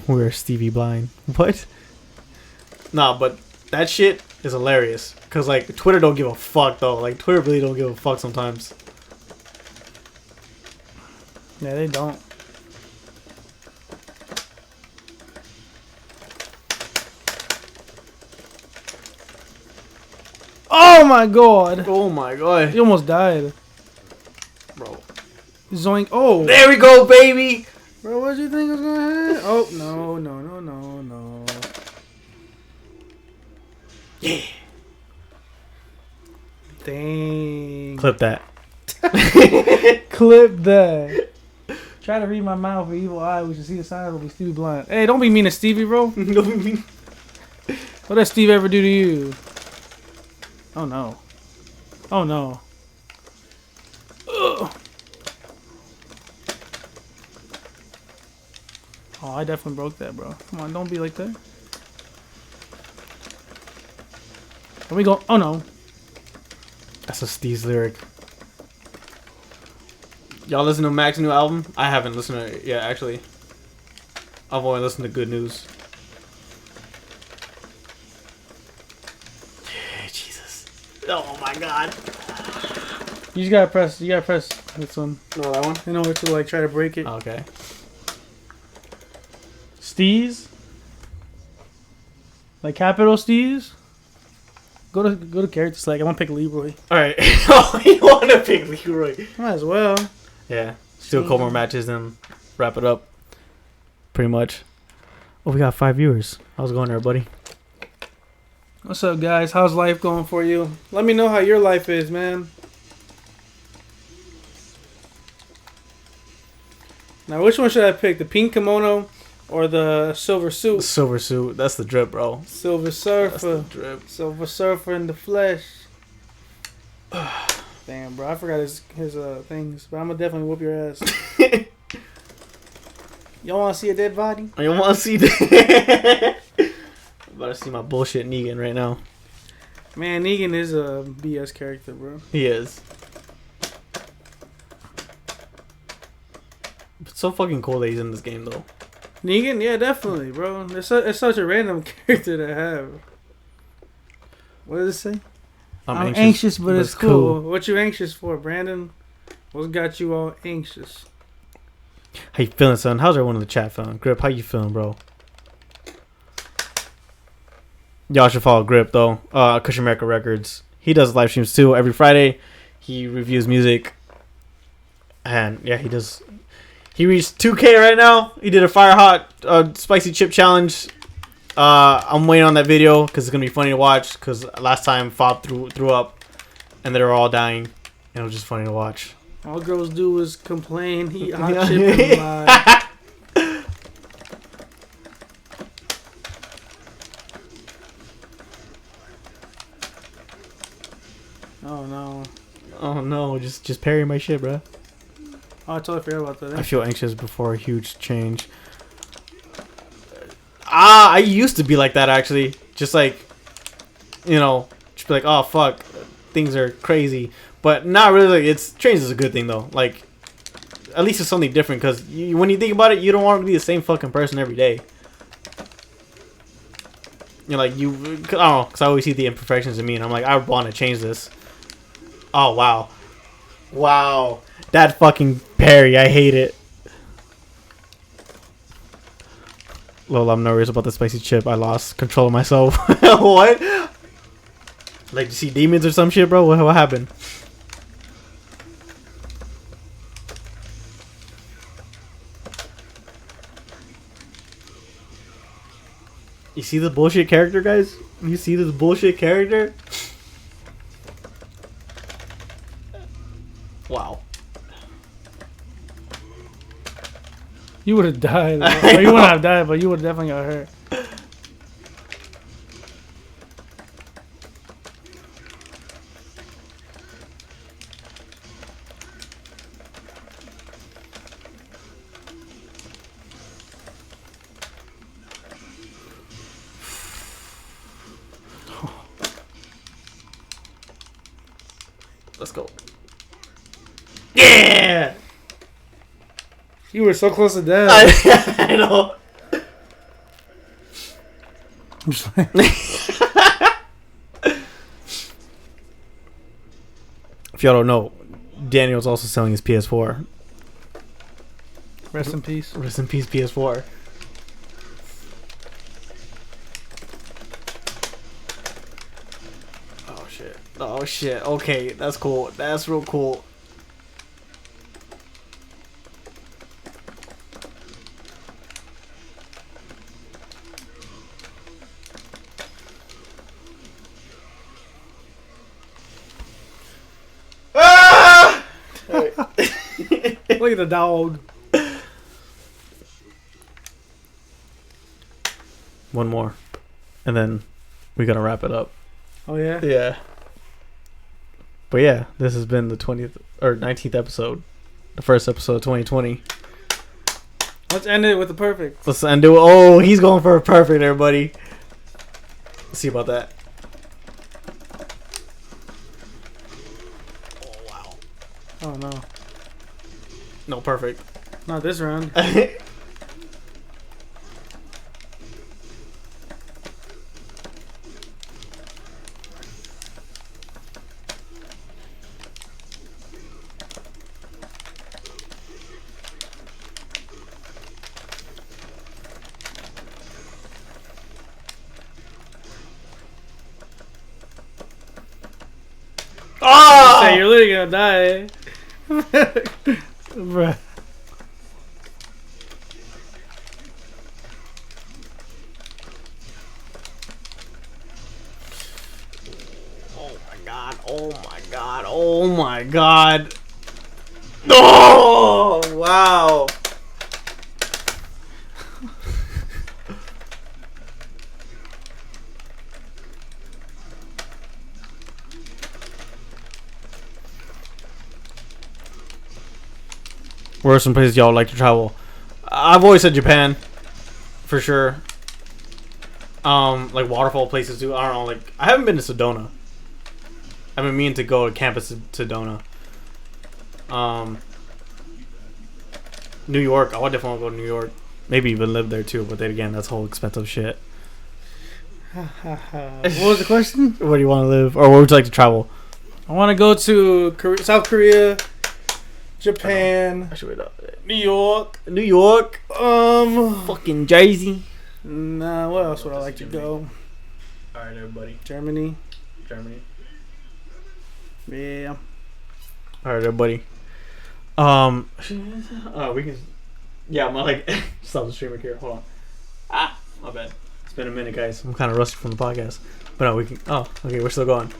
Where Stevie blind. What? Nah, but that shit is hilarious. Cause like Twitter don't give a fuck though. Like Twitter really don't give a fuck sometimes. Yeah, they don't. Oh my god! Oh my god! He almost died, bro. Zoink! Oh, there we go, baby. Bro, what do you think was gonna happen? Oh no! Yeah. Dang. Clip that. Clip that. Try to read my mind with an evil eye. We should see the signs. Will be Stevie blind. Hey, don't be mean to Stevie, bro. Don't be mean. What does Steve ever do to you? Oh no. Oh no. Ugh. Oh, I definitely broke that, bro. Come on, don't be like that. Let me go. Oh no. That's a Steve's lyric. Y'all listen to Mac's new album? I haven't listened to it yet, actually. I've only listened to Good News. Jesus. Oh my god. You just gotta press this one. No, that one? In order to like try to break it. Okay. Steez? Like capital Steez? Go to character select. I want to pick Leroy. Alright. Oh, you want to pick Leroy? Might as well. Yeah. Still a couple more matches, then wrap it up. Pretty much. Oh, we got 5 viewers. How's it going there, buddy? What's up, guys? How's life going for you? Let me know how your life is, man. Now, which one should I pick? The pink kimono or the silver suit? Silver suit. That's the drip, bro. Silver surfer. That's the drip. Silver surfer in the flesh. Damn, bro. I forgot his things. But I'm going to definitely whoop your ass. Y'all want to see a dead body? You want to see that? I'm about to see my bullshit Negan right now. Man, Negan is a BS character, bro. He is. It's so fucking cool that he's in this game, though. Negan? Yeah, definitely, bro. It's such a random character to have. What does it say? I'm anxious, but it's cool. What you anxious for, Brandon? What's got you all anxious? How you feeling, son? How's everyone in the chat feeling? Grip, how you feeling, bro? Y'all should follow Grip, though. Cushion America Records. He does live streams, too. Every Friday, he reviews music. And, yeah, he does... He reached 2K right now. He did a Fire Hot Spicy Chip Challenge. I'm waiting on that video because it's going to be funny to watch. Because last time, Fob threw up. And they were all dying. And it was just funny to watch. All girls do is complain. He hot chip and lie. Oh no. Oh no, just parry my shit, bro. Oh, I totally forgot about that. I feel anxious before a huge change. I used to be like that, actually. Just like, you know, just be like, oh fuck, things are crazy. But not really. Change is a good thing though. Like, at least it's something different. Because when you think about it, you don't want to be the same fucking person every day. You're like, I don't know, because I always see the imperfections in me, and I'm like, I want to change this. Oh wow, wow, that fucking parry, I hate it. Lol, I'm nervous about the spicy chip. I lost control of myself. What? Like, you see demons or some shit, bro? What happened? You see the bullshit character, guys? You see this bullshit character? Wow. You would have died. Or you wouldn't have died, but you would have definitely got hurt. Let's go. Yeah! You were so close to death. I know. I'm just like... If y'all don't know, Daniel's also selling his PS4. Rest in peace. Rest in peace, PS4. Oh shit. Oh shit. Okay, that's cool. That's real cool. Look at the dog. One more. And then we gotta wrap it up. Oh, yeah? Yeah. But yeah, this has been the 20th or 19th episode. The first episode of 2020. Let's end it with the perfect. Let's end it. Oh, he's going for a perfect, everybody. Let's see about that. Oh, no. No, perfect. Not this round. Oh! Say you're literally gonna die. Bruh. Oh my god. Oh my god. Oh my god. Oh! Wow. Where are some places y'all would like to travel? I've always said Japan, for sure. Like waterfall places too. I don't know. Like I haven't been to Sedona. I've been meaning to go to campus to Sedona. New York. I would definitely go to New York. Maybe even live there too. But then again, that's whole expensive shit. What was the question? Where do you want to live, or where would you like to travel? I want to go to South Korea, Japan, New York. New York. Fucking Jersey. Nah, where else would I like to go? Alright, everybody. Germany. Alright, Yeah. everybody. We can. Yeah, I'm like stop the streamer here. Hold on. My bad. It's been a minute, guys. I'm kind of rusty from the podcast, but no, we can. Oh, okay, we're still going.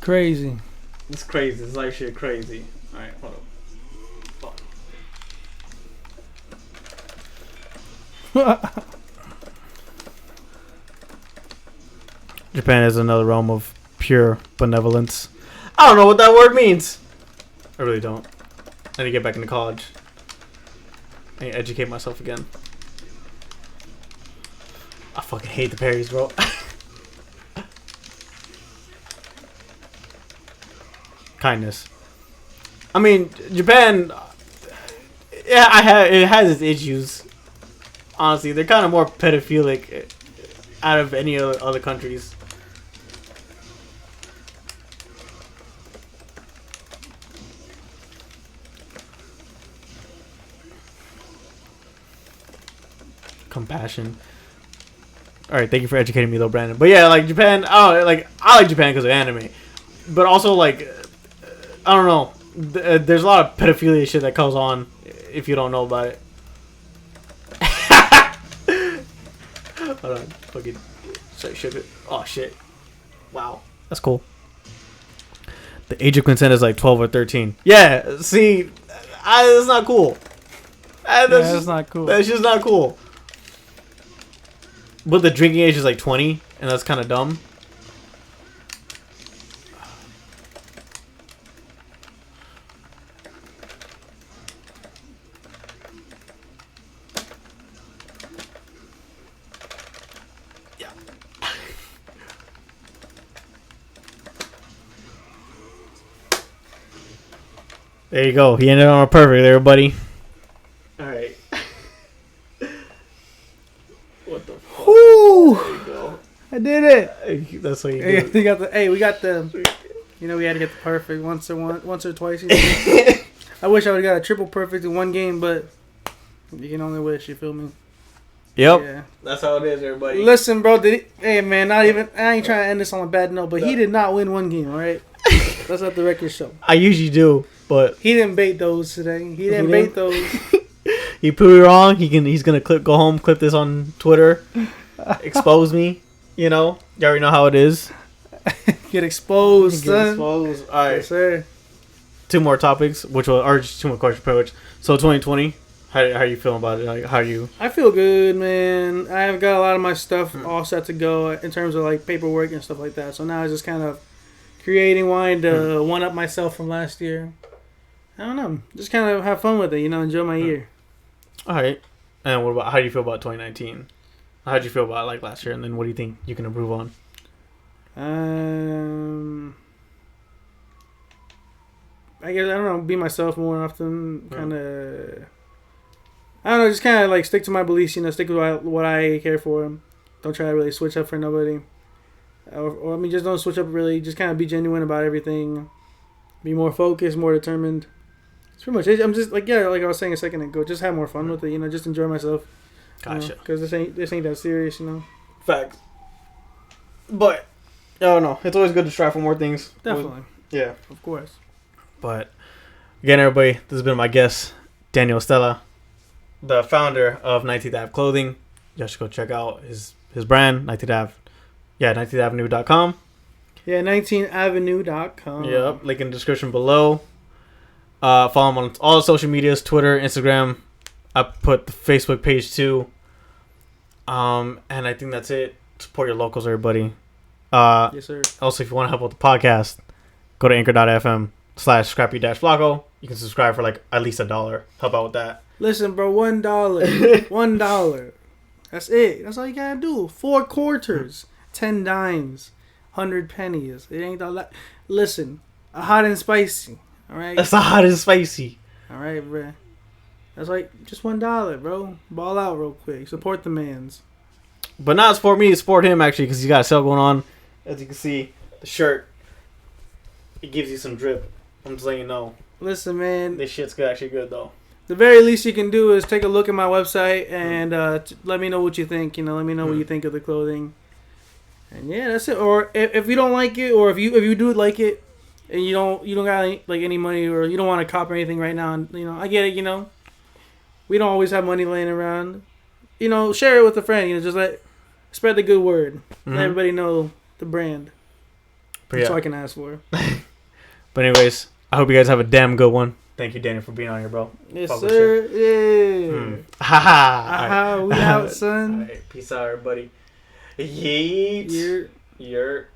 Crazy. It's crazy. It's like shit crazy. Alright, hold up. Japan is another realm of pure benevolence. I don't know what that word means. I really don't. I need to get back into college. I need to educate myself again. I fucking hate the parries, bro. Kindness. I mean, Japan. Yeah, it has its issues. Honestly, they're kind of more pedophilic out of any other countries. Compassion. All right, thank you for educating me though, Brandon. But yeah, like Japan. I like Japan because of anime, but also like I don't know. There's a lot of pedophilia shit that goes on if you don't know about it. Hold on, fucking shook it. Oh shit! Wow, that's cool. The age of consent is like 12 or 13. Yeah, see, that's not cool. That's not cool. That's just not cool. But the drinking age is like 20, and that's kind of dumb. Yeah. There you go. He ended on a perfect there, buddy. Alright. What the fuck? Woo! There you go. I did it. That's what you Hey, do. we got the. You know, we had to get the perfect once or twice. You know? I wish I would have got a triple perfect in one game, but you can only wish. You feel me? Yep. Yeah. That's how it is, everybody. Listen, bro. Hey, man. I ain't trying to end this on a bad note, but he did not win one game. All right. Let's let the record show. I usually do, but He didn't bait those today. He didn't bait those. he proved me wrong. He's gonna go home, clip this on Twitter, expose me. You know, you already know how it is. Get exposed, Get son. exposed. All right, Yes, sir. two more topics, or just two more questions, pretty much. So 2020, how you feeling about it? Like, how you? I feel good, man. I've got a lot of my stuff all set to go in terms of like paperwork and stuff like that. So now it's just kind of creating, wanting to one up myself from last year. I don't know. Just kind of have fun with it, you know, enjoy my year. All right. And what about how do you feel about 2019? How did you feel about like last year? And then what do you think you can improve on? I guess I don't know, be myself more often. Kind of. I don't know, just kind of like stick to my beliefs. Stick with what I care for. Don't try to really switch up for nobody. Or I mean, just don't switch up really. Just kind of be genuine about everything. Be more focused, more determined. It's pretty much it. I'm just like I was saying a second ago. Just have more fun with it. Just enjoy myself. Gotcha. Because this ain't that serious. Facts. But I don't know. It's always good to strive for more things. Definitely. Yeah. Of course. But again, everybody, this has been my guest, Daniel Estela, the founder of 19th Ave Clothing. You should go check out his brand, 19th Ave. Yeah, 19thavenue.com. Yeah, 19thavenue.com. Yep, link in the description below. Follow him on all the social medias, Twitter, Instagram. I put the Facebook page too. And I think that's it. Support your locals, everybody. Yes, sir. Also, if you want to help with the podcast, go to anchor.fm/Scrappy-Flako. You can subscribe for like at least $1. Help out with that. Listen, bro, $1. $1. That's it. That's all you gotta do. 4 quarters, 10 dimes, 100 pennies. It ain't all that. Listen, a hot and spicy. All right. That's a hot and spicy. All right, bro. That's like just $1, bro. Ball out real quick. Support the mans. But not support me, support him actually, because he's got a sale going on. As you can see, the shirt, it gives you some drip. I'm just letting you know. Listen, man. This shit's actually good though. The very least you can do is take a look at my website and let me know what you think. Let me know what you think of the clothing. And yeah, that's it. Or if you don't like it, or if you do like it, and you don't got any money, or you don't want to cop or anything right now, and I get it. We don't always have money laying around. Share it with a friend. Just spread the good word. Let everybody know the brand. That's all I can ask for. But anyways, I hope you guys have a damn good one. Thank you, Daniel, for being on here, bro. Yes, sir. Yeah. Ha we out, son. All right, peace out, everybody. Yeet. You're